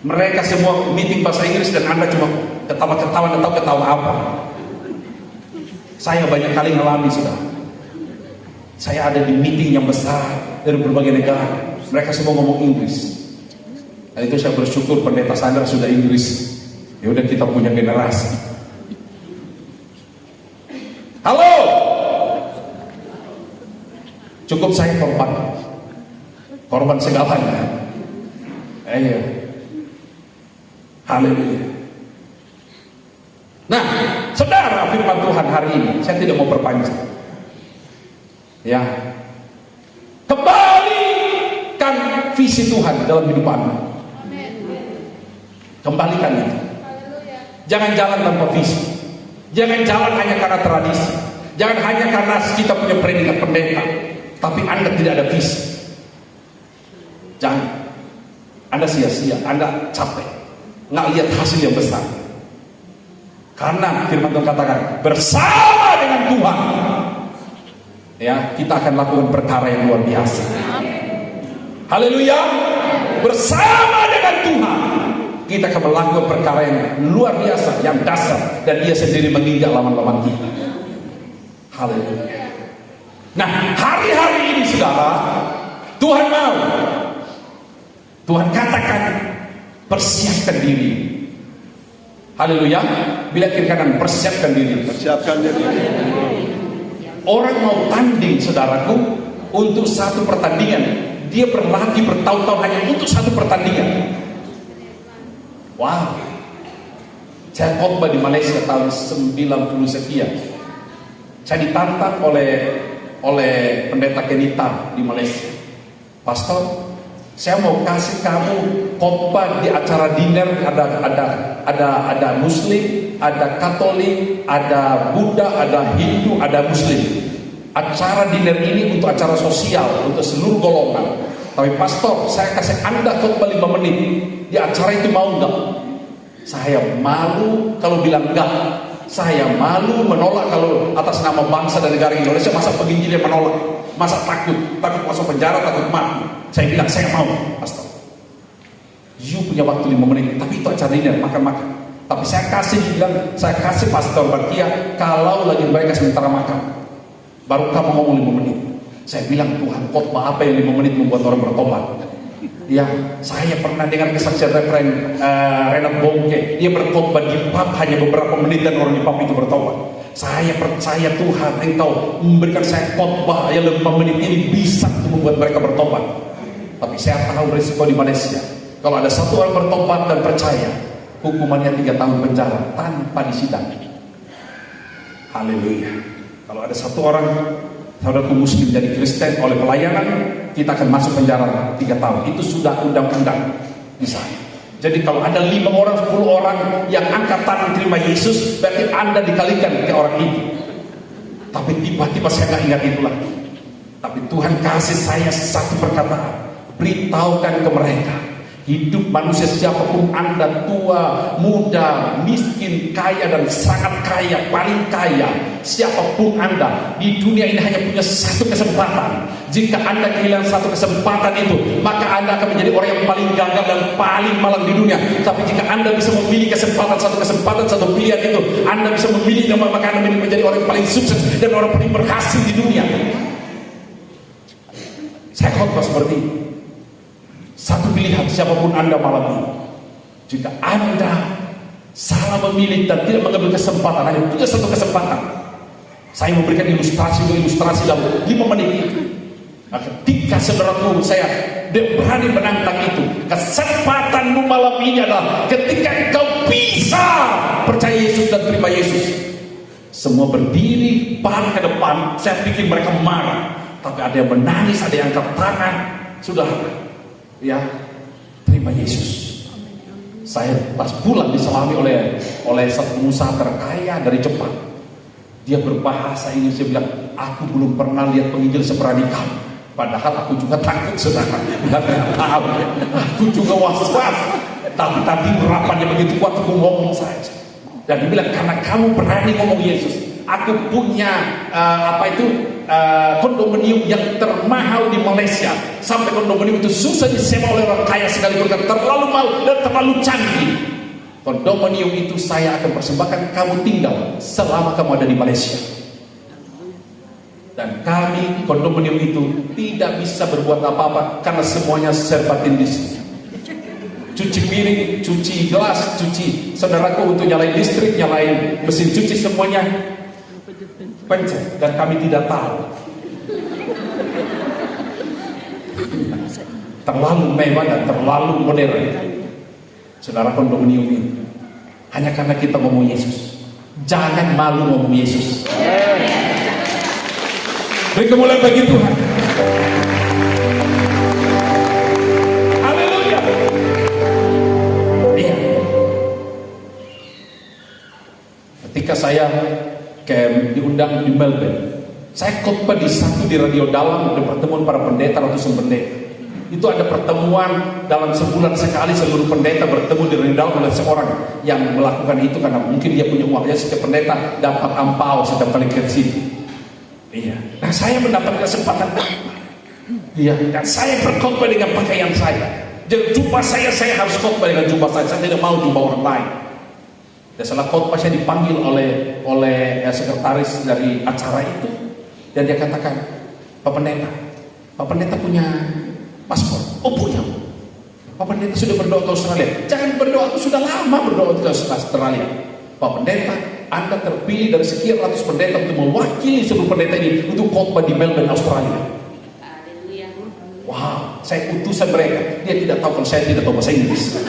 mereka semua meeting bahasa Inggris dan Anda cuma ketawa-ketawa atau ketawa apa? Saya banyak kali ngalami saudara. Saya ada di meeting yang besar dari berbagai negara, mereka semua ngomong Inggris. Dan itu saya bersyukur pendeta Sandra sudah Inggris. Ya udah kita punya generasi. Halo, cukup saya korban segalanya. Iya, haleluya. Nah, saudara, firman Tuhan hari ini saya tidak mau perpanjang. Ya, kembalikan visi Tuhan dalam hidup Anda. Kembalikan itu. Jangan jalan tanpa visi. Jangan jalan hanya karena tradisi. Jangan hanya karena kita punya predikat pendeta, tapi Anda tidak ada visi. Jangan. Anda sia-sia, Anda capek, nggak lihat hasil yang besar. Karena firman Tuhan katakan, bersama dengan Tuhan, ya, kita akan lakukan perkara yang luar biasa. Haleluya. Bersama dengan Tuhan, kita akan melakukan perkara yang luar biasa, yang dasar, dan Dia sendiri menginjak lawan-lawan kita. Haleluya. Nah, hari-hari ini saudara, Tuhan mau, Tuhan katakan, persiapkan diri. Haleluya. Bila kiri kanan, persiapkan diri. Persiapkan diri. Orang mau tanding saudaraku untuk satu pertandingan, dia berlatih bertahun-tahun hanya untuk satu pertandingan. Wow. Saya khotbah di Malaysia tahun 90 sekian. Saya ditantang oleh pendeta Kenita di Malaysia. Pastor, saya mau kasih kamu khotbah di acara dinner, ada Muslim, ada Katolik, ada Buddha, ada Hindu, ada Muslim. Acara dinner ini untuk acara sosial untuk seluruh golongan. Tapi pastor, saya kasih Anda khotbah 5 menit. Di acara itu mau enggak? Saya malu kalau bilang enggak. Saya malu menolak kalau atas nama bangsa dan negara Indonesia. Masa penginjil yang menolak? Masa takut masuk penjara, takut mati? Saya bilang saya mau, pastor. You punya waktu 5 menit, tapi itu acara dinner, makan-makan. Tapi saya kasih pastor Barkia kalau lagi mereka sementara makan. Baru kamu ngomong 5 menit. Saya bilang, Tuhan, khotbah apa yang 5 menit membuat orang bertobat? Ya, saya pernah dengar kesaksian Reverend Renat Bongke. Dia berkhotbah di pub hanya beberapa menit dan orang di pub itu bertobat. Saya percaya Tuhan, Engkau memberikan saya khotbah yang 5 menit ini bisa membuat mereka bertobat. Tapi saya tahu risiko di Malaysia. Kalau ada satu orang bertobat dan percaya, hukumannya 3 tahun penjara tanpa disidang. Haleluya. Kalau ada satu orang saudaraku Muslim jadi Kristen oleh pelayanan, kita akan masuk penjara 3 tahun. Itu sudah undang-undang di sana. Jadi kalau ada 5 orang, 10 orang yang angkat tangan terima Yesus, berarti Anda dikalikan ke orang ini. Tapi tiba-tiba saya nggak ingat itu lagi. Tapi Tuhan kasih saya satu perkataan, beritahukan ke mereka, hidup manusia siapapun Anda, tua, muda, miskin, kaya dan sangat kaya, paling kaya, siapapun Anda di dunia ini hanya punya satu kesempatan. Jika Anda kehilangan satu kesempatan itu, maka Anda akan menjadi orang yang paling gagal dan paling malang di dunia. Tapi jika Anda bisa memilih satu kesempatan, satu pilihan itu, Anda bisa memilih, maka Anda menjadi orang yang paling sukses dan orang paling berhasil di dunia. Saya khotbah seperti ini. Satu pilihan siapapun Anda malam ini. Jika Anda salah memilih dan tidak mengambil kesempatan, hanya punya satu kesempatan, saya memberikan ilustrasi dalam 5 menit itu. Nah, ketika saudaraku saya berani menantang itu, kesempatanmu malam ini adalah ketika engkau bisa percaya Yesus dan terima Yesus. Semua berdiri balik ke depan. Saya pikir mereka marah, tapi ada yang menangis, ada yang angkat tangan. Sudah, ya, terima Yesus. Saya pas pulang diselami oleh satu pengusaha terkaya dari Jepang. Dia berbahasa Indonesia, bilang, aku belum pernah lihat penginjil seberani kamu. Padahal aku juga takut, saudara. Aku juga was-was. Tapi tadi harapannya begitu kuat, aku ngomong saja. Dan dia bilang, karena kamu berani ngomong Yesus, aku punya kondominium yang termahal di Malaysia. Sampai kondominium itu susah disewa oleh orang kaya sekali, karena terlalu mahal dan terlalu canggih. Kondominium itu saya akan persembahkan, kamu tinggal selama kamu ada di Malaysia. Dan kami kondominium itu tidak bisa berbuat apa-apa karena semuanya serba tindis. Cuci piring, cuci gelas, cuci saudaraku untuk nyalain listrik, nyalain mesin cuci, semuanya pencet, dan kami tidak tahu. Terlalu mewah dan terlalu modern, saudara, kondominium ini. Hanya karena kita ngomong Yesus. Jangan malu ngomong Yesus. Beri kemuliaan bagi Tuhan. Haleluya. Iya. Ketika saya diundang di Melbourne, saya khotbah di radio dalam, ada pertemuan para pendeta, ratusan pendeta. Itu ada pertemuan dalam sebulan sekali, seluruh pendeta bertemu di radio dalam oleh seorang yang melakukan itu karena mungkin dia punya uangnya. Setiap pendeta dapat ampau setiap kali ke situ. Iya. Nah, saya mendapat kesempatan. Iya. Dan saya berkhotbah dengan pakaian saya. Dan jubah saya harus khotbah dengan jubah saya. Saya tidak mau jubah orang lain. Dan setelah khotbah saya dipanggil oleh sekretaris dari acara itu, dan dia katakan, Pak Pendeta punya paspor? Oh, punya. Pak Pendeta sudah berdoa ke Australia? Jangan berdoa, aku sudah lama berdoa ke Australia. Pak Pendeta, Anda terpilih dari sekian ratus pendeta untuk mewakili seluruh pendeta ini untuk khotbah di Melbourne, Australia. Haleluya. Wow, saya utusan mereka. Dia tidak tahu kalau saya tidak tahu bahasa Inggris.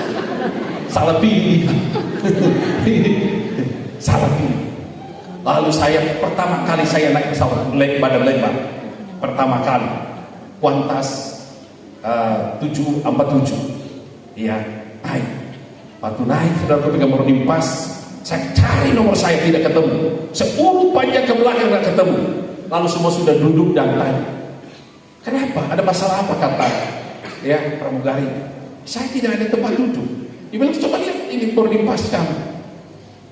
Salah pilih. Salah pilih. Lalu pertama kali saya naik pesawat badan lebar. Pertama kali Qantas 747. Iya, naik. Waktu naik, saudara, pegang boarding pass. Saya cari nomor saya, tidak ketemu. Seurut panjang ke belakang tidak ketemu. Lalu semua sudah duduk dan tanya, kenapa? Ada masalah apa? Kata pramugari, saya tidak ada tempat duduk. Dia bilang, coba lihat ini boarding pass kamu.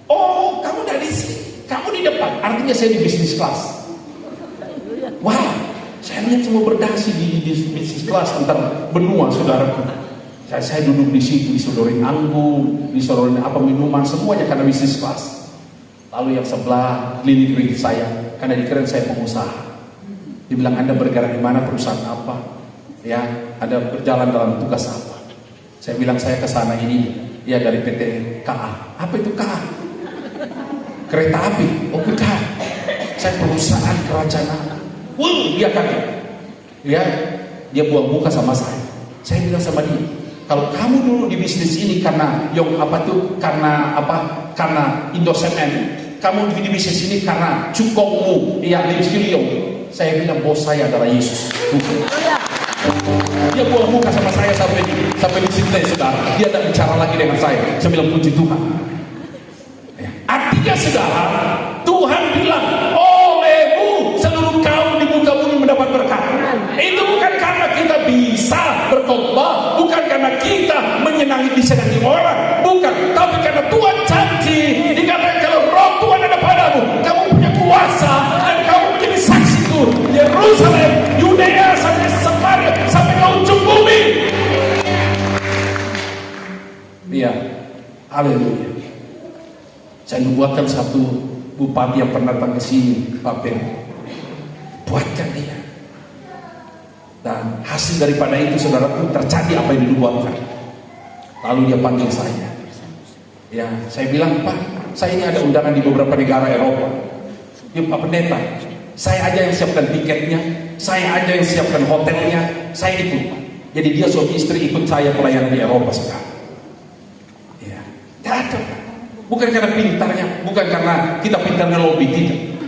Oh, kamu dari sini, kamu di depan. Artinya saya di business class. Wah, saya lihat semua berdasi di business class antar benua, saudaraku. Saya duduk di situ, disodorin anggur, disodorin minuman, semuanya karena bisnis kelas. Lalu yang sebelah klinik saya, karena dikira saya pengusaha. Dibilang, Anda bergerak di mana, perusahaan apa? Ya, Anda berjalan dalam tugas apa? Saya bilang, saya ke sana ini, ya dari PT KA. Apa itu KA? Kereta api. Oh, KA. Saya perusahaan kerajaan. Dia kaget. Ya, dia buang muka sama saya. Saya bilang sama dia, kalau kamu dulu di bisnis ini karena karena Indosemen, kamu di bisnis ini karena cukongmu, saya bilang bos saya adalah Yesus. Dia buang muka sama saya sampai di sini, saudara. Dia tidak bicara lagi dengan saya. Saya bilang, puji Tuhan. Artinya, saudara, Tuhan bilang, olehmu seluruh kaum di muka bumi mendapat berkat. Itu bukan karena kita bisa berkhotbah, bukan karena kita disenangi orang, bukan, tapi karena Tuhan janji. Dikatakan, kalau Roh Tuhan ada padamu, kamu punya kuasa dan kamu menjadi saksiku. Yerusalem, Yudea, sampai Samaria, sampai ke ujung bumi. Iya, haleluya. Saya membuatkan satu bupati yang pernah datang ke sini, Pak Ben. Buatkan dia. Dan hasil daripada itu, saudara, terjadi apa yang dibuatkan. Lalu dia panggil saya. Ya, saya bilang, Pak, saya ini ada undangan di beberapa negara Eropa. Ya, Pak Pendeta, saya aja yang siapkan tiketnya, saya aja yang siapkan hotelnya, saya ikut. Jadi dia suami istri ikut saya pelayanan di Eropa sekarang. Ya, tidak ada. Bukan karena pintarnya, bukan karena kita pintarnya lobby, tidak.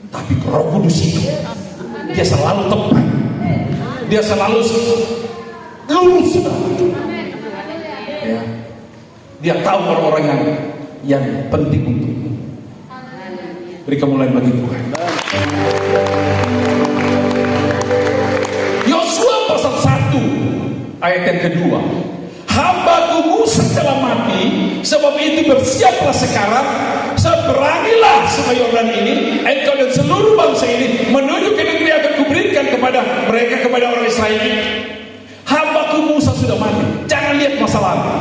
Tapi Roh Kudus itu, dia selalu tepat, dia selalu lurus. Ya. Dia tahu orang-orang yang penting untukmu. Beri kemuliaan bagi Tuhan. Yosua pasal 1 ayat yang kedua. Hambaku Musa telah mati, sebab itu bersiaplah sekarang, seberangilah sungai Yordan ini, engkau dan seluruh bangsa ini menuju ke negeri yang akan kuberikan kepada mereka, kepada orang Israel ini. Hambaku Musa sudah mati. Jangan lihat masa lalu,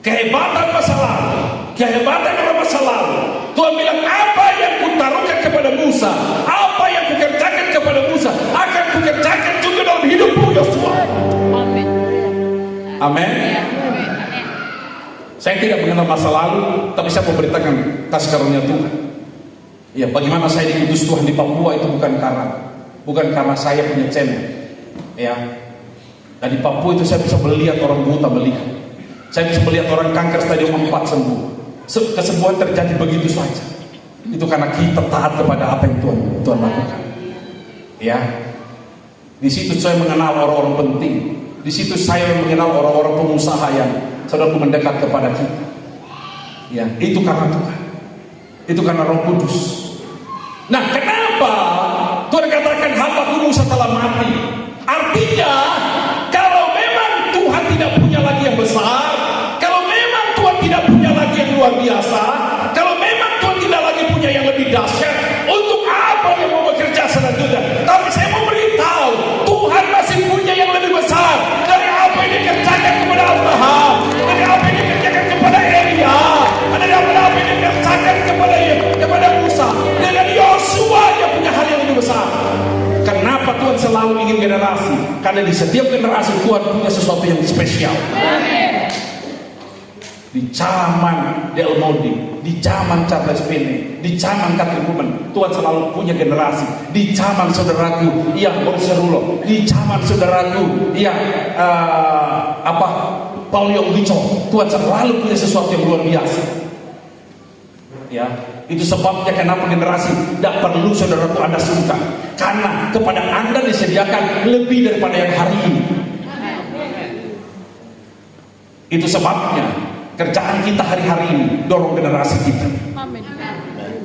kehebatan masa lalu, kehebatan orang masa lalu. Tuhan bilang, apa yang kutaruhkan kepada Musa, apa yang kukerjakan kepada Musa, akan kukerjakan juga dalam hidupmu, Yosua. Amin. Amin. Saya tidak mengenal masa lalu, tapi saya memberitakan kasih karunia Tuhan. Ya, bagaimana saya diutus Tuhan di Papua itu bukan karena saya punya channel. Ya, dan di Papua itu saya bisa melihat orang buta melihat. Saya bisa melihat orang kanker stadium 4 sembuh. Kesembuhan terjadi begitu saja. Itu karena kita taat kepada apa yang Tuhan lakukan. Ya, di situ saya mengenal orang-orang penting. Di situ saya mengenal orang-orang pengusaha yang saudara mendekat kepada kita. Ya, itu karena Tuhan. Itu karena Roh Kudus. Nah, kenapa Tuhan katakan hambaku Musa telah mati? Artinya, kalau memang Tuhan tidak punya lagi yang besar, kalau memang Tuhan tidak punya lagi yang luar biasa, kalau memang Tuhan tidak lagi punya yang lebih dahsyat, untuk apa dia mau bekerja selanjutnya? Tapi saya mau beritahu, Tuhan masih punya yang lebih besar dari apa yang dikerjakan kepada Abraham, dari apa yang dikerjakan kepada Elia, dari apa yang dikerjakan kepada Musa. Dengan Yosua dia punya hal yang lebih besar. Kenapa Tuhan selalu ingin generasi? Karena di setiap generasi Tuhan punya sesuatu yang spesial. Di zaman Del Monte, di zaman Charles Finney, di zaman Catherine Kuhlman, Tuhan selalu punya generasi. Di zaman saudaraku yang Borserulo, di zaman saudaraku yang Paul Yong Wico, Tuhan selalu punya sesuatu yang luar biasa. Ya, itu sebabnya kenapa generasi tidak perlu saudaraku Anda sungkan, karena kepada Anda disediakan lebih daripada yang hari ini. Itu sebabnya kerjaan kita hari-hari ini dorong generasi kita.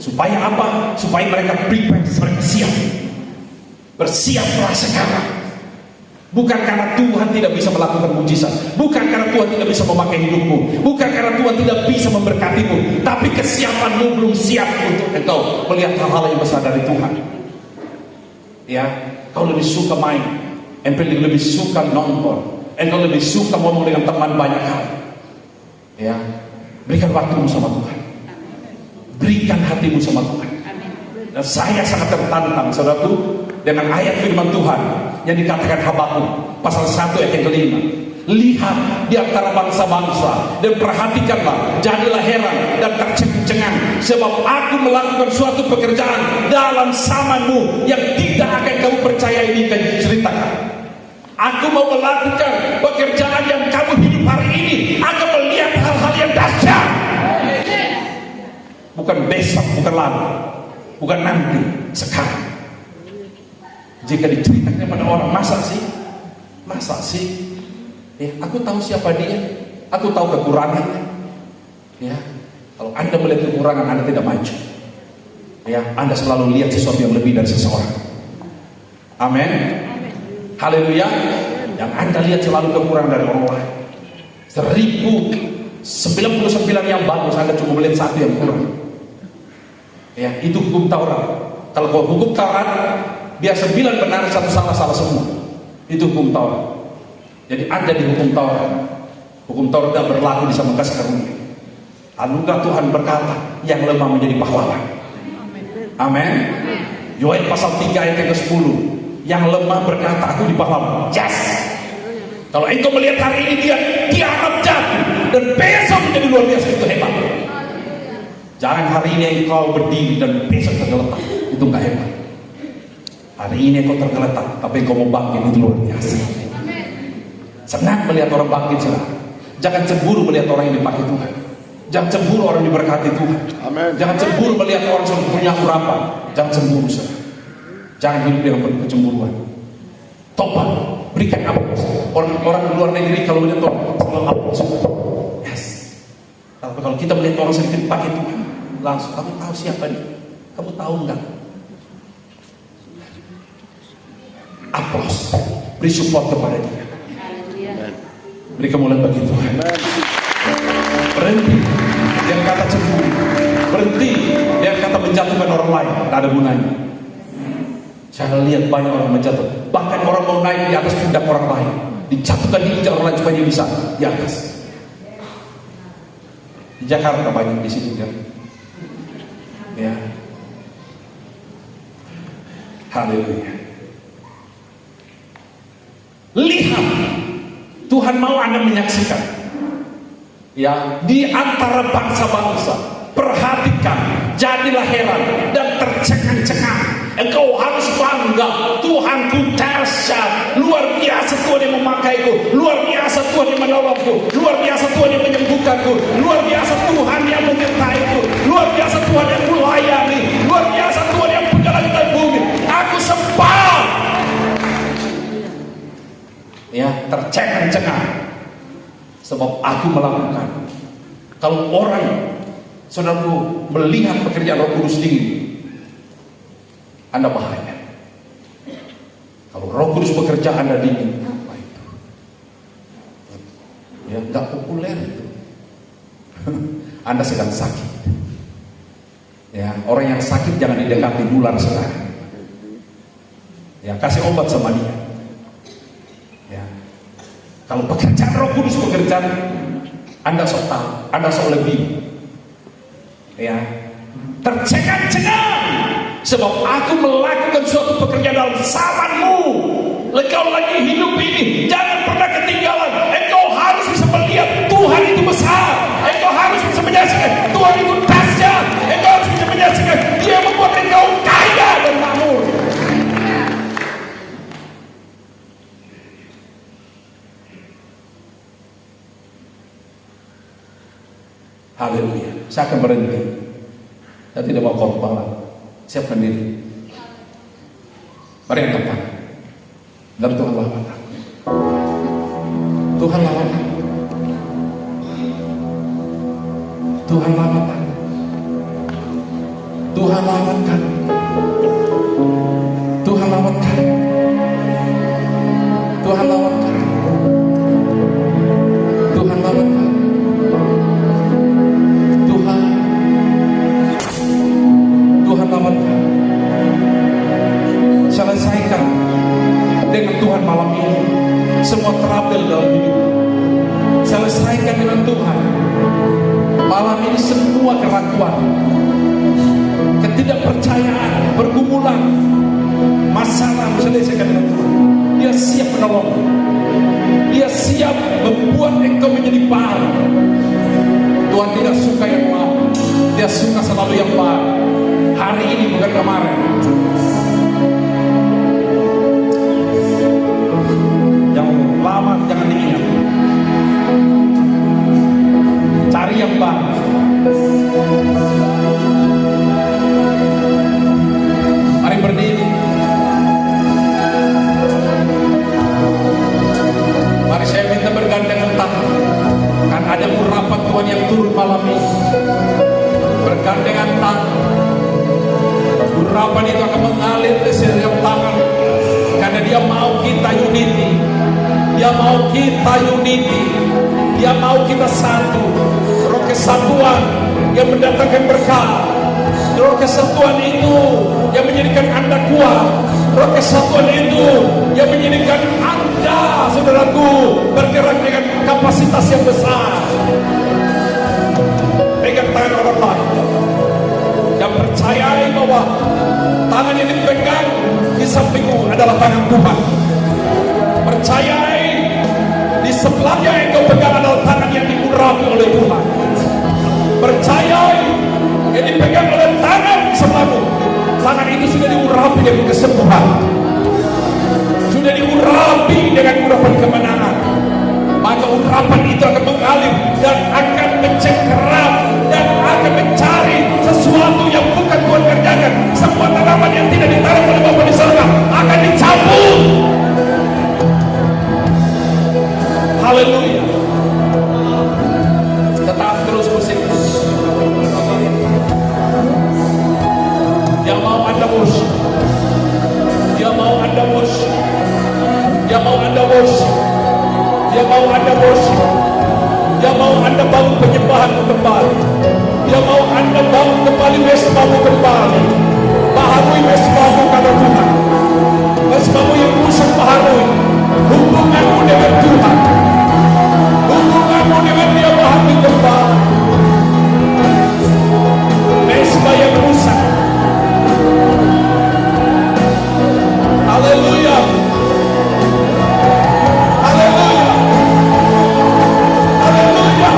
Supaya apa? Supaya mereka prepare, mereka siap. Bersiaplah sekarang. Bukan karena Tuhan tidak bisa melakukan mujizat, bukan karena Tuhan tidak bisa memakai hidupmu, bukan karena Tuhan tidak bisa memberkatimu, tapi kesiapanmu belum siap untuk engkau melihat hal-hal yang besar dari Tuhan. Ya, kau lebih suka main, engkau lebih suka nonton, engkau lebih suka ngomong dengan teman banyak hal. Ya, berikan waktumu sama Tuhan, berikan hatimu sama Tuhan. Dan saya sangat tertantang, saudaraku, dengan ayat firman Tuhan yang dikatakan Habakuk pasal 1 ayat yang kelima. Lihat di antara bangsa-bangsa dan perhatikanlah, jadilah heran dan tercengang, sebab aku melakukan suatu pekerjaan dalam zamanmu yang tidak akan kamu percaya ini akan diceritakan. Aku mau melakukan pekerjaan yang kamu hidup hari ini akan melihat hal-hal yang dahsyat. Bukan besok, bukan lalu, bukan nanti, sekarang. Jika diceritakan kepada orang, masa sih? Ya, aku tahu siapa dia, aku tahu kekurangannya. Ya, kalau Anda melihat kekurangan, Anda tidak maju. Ya, Anda selalu lihat sesuatu yang lebih dari seseorang. Amin. Haleluya. Yang Anda lihat selalu kekurangan dari orang lain. 1099 yang bagus, Anda cuma melihat satu yang kurang. Ya, itu hukum Taurat. Kalau hukum Taurat, biar 9 benar, 1 salah semua. Itu hukum Taurat. Jadi ada di hukum Taurat. Hukum Taurat tidak berlaku di zaman kasih karunia. Anugerah Tuhan berkata, yang lemah menjadi pahlawan. Amin. Yoel pasal 3 ayat yang ke-10. Yang lemah berkata, aku di pahlawan. Yes. Kalau engkau melihat hari ini dia akan jatuh, dan besok menjadi luar biasa, itu hebat. Jangan hari ini engkau berdiri dan besok tergeletak, itu enggak hebat. Hari ini engkau tergeletak, tapi engkau mau bangkit, itu luar biasa. Senang melihat orang bangkit, saudara. Jangan cemburu melihat orang yang dipakai Tuhan. Jangan cemburu orang diberkati Tuhan. Amin. Jangan cemburu melihat orang sudah punya urapan. Jangan cemburu, saudara. Jangan hidup dengan penuh kecemburuan. Tobat, berikan aplaus. Orang di luar negeri kalau melihat orang selalu aplaus. Yes. Tapi kalau kita melihat orang sedikit pakai Tuhan, langsung kamu tahu siapa nih? Kamu tahu enggak? Aplaus, beri support kepada dia. Beri kemuliaan bagi Tuhan. Berhenti dengan kata cemburu, berhenti dengan kata menjatuhkan orang lain. Tidak ada gunanya. Saya lihat banyak orang menjatuh, bahkan orang mau naik di atas pundak orang lain, dijatuhkan di injak orang lain supaya dia bisa di atas. Di Jakarta banyak di situ kan. Ya. Haleluya. Lihat, Tuhan mau Anda menyaksikan. Ya, di antara bangsa-bangsa, perhatikan, jadilah heran dan tercengang-cengang. Engkau harus bangga, Tuhanku dahsyat, luar biasa Tuhan yang memakaiku, luar biasa Tuhan yang menolongku, luar biasa Tuhan yang menyembuhkanku, luar biasa Tuhan yang menyertaiku, luar biasa Tuhan yang melayani, luar biasa Tuhan yang punya langit dan bumi. Aku sembah. Ya, tercengang-cengang sebab aku melakukan. Kalau orang, saudaraku, melihat pekerjaan Roh Kudus dingin, Anda bahaya. Kalau Roh Kudus bekerja Anda dingin, apa itu? Ya, nggak populer itu. Anda sedang sakit. Ya, orang yang sakit jangan didekati nular sekarang. Ya, kasih obat sama dia. Ya, kalau pekerjaan Roh Kudus bekerja, Anda sok tahu, Anda sok lebih. Ya, tercengang-cengang. Sebab aku melakukan suatu pekerjaan dalam zamanmu. Engkau lagi hidup ini, jangan pernah ketinggalan. Engkau harus bisa melihat Tuhan itu besar. Engkau harus bisa menyaksikan Tuhan itu dahsyat. Engkau harus bisa menyaksikan Dia membuat engkau kaya dan makmur. Haleluya. Saya akan berhenti. Saya tidak mau korban. Siapkan diri. Mari angkat tangan. Dan Tuhan lawan aku. Tuhan lawan aku. Tuhan lawan aku. Tuhan lawan aku. Tuhan lawan aku. Tuhan lawan aku. Tuhan lawan aku. Tuhan lawan kami. Selesaikan dengan Tuhan malam ini semua trouble dalam hidup. Selesaikan dengan Tuhan malam ini semua keraguan, ketidakpercayaan, pergumulan, masalah. Selesaikan dengan Tuhan. Dia siap menolong. Dia siap membuat engkau menjadi baru. Tuhan tidak suka yang lama. Dia suka selalu yang baru. Hari ini bukan kemarin. Yang lama jangan diingat. Cari yang baru. Mari berdiri. Mari saya minta bergandengan tangan. Kan ada urapan Tuhan yang turun malam ini. Bergandengan tangan. Urapan itu akan mengalir di setiap tangan. Karena Dia mau kita unity. Dia mau kita unity. Dia mau kita satu. Roh kesatuan yang mendatangkan berkah. Roh kesatuan itu yang menjadikan Anda kuat. Roh kesatuan itu yang menjadikan Anda, saudaraku, bergerak dengan kapasitas yang besar. Pegang tangan orang lain dan percayai bahwa tangan yang dipegang di sampingmu adalah tangan Tuhan. Percayai di sebelahnya yang kau pegang adalah tangan yang diurapi oleh Tuhan. Percayai yang dipegang oleh tangan di sebelahmu, tangan itu sudah diurapi dengan kesembuhan, sudah diurapi dengan urapan kemenangan. Maka urapan itu akan mengalir dan akan mencengkeram akan mencari sesuatu yang bukan Tuhan kerjakan. Semua tanaman yang tidak ditanam oleh Bapa di surga akan dicabut. Haleluya. Tetap terus bersikus. Dia mau Anda worship. Dia mau Anda worship. Dia mau Anda worship. Dia mau Anda worship. Dia mau Anda bangun penyembahan kembali. Dia mau Anda bangun kembali mesbahmu kembali. Baharui mesbahmu karena Tuhan. Mesbahmu yang rusak baharui. Hubunganmu dengan Tuhan. Hubunganmu dengan Dia baharui kembali. Mesbah yang rusak. Haleluya. Haleluya. Haleluya.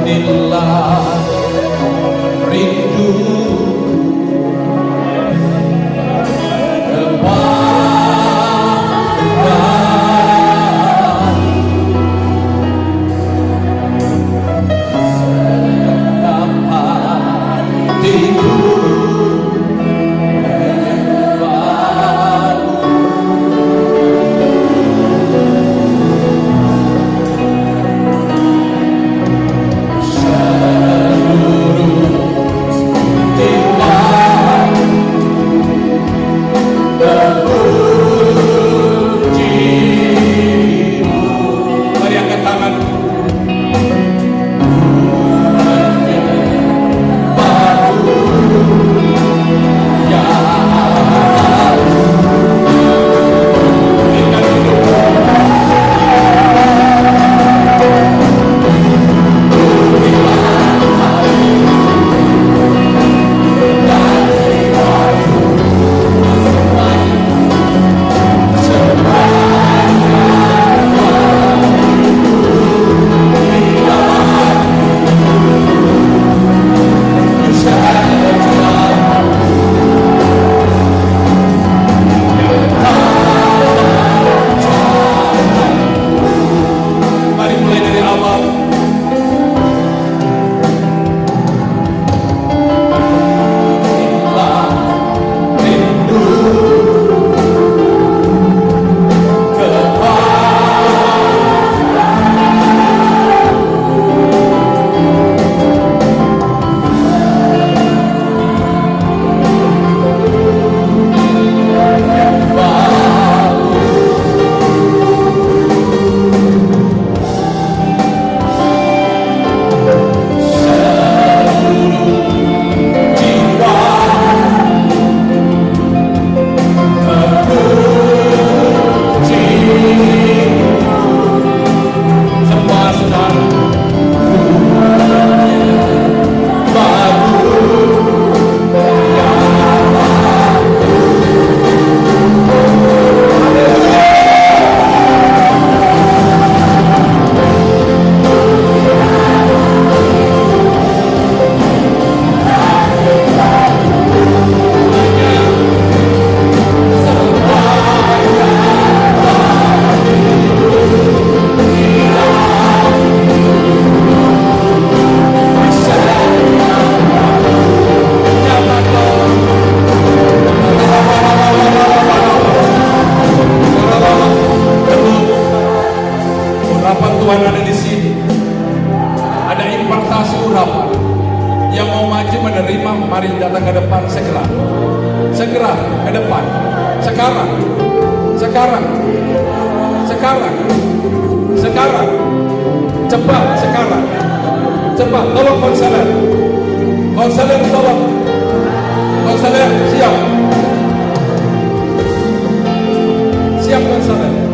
inilah rindu Tuhan ada di sini. Ada impartasi urapan. Yang mau maju menerima, mari datang ke depan segera. Segera ke depan. Sekarang. Sekarang. Sekarang. Sekarang. Cepat sekarang. Cepat, tolong konselor. Konselor tolong. Konselor siap. Siap konselor.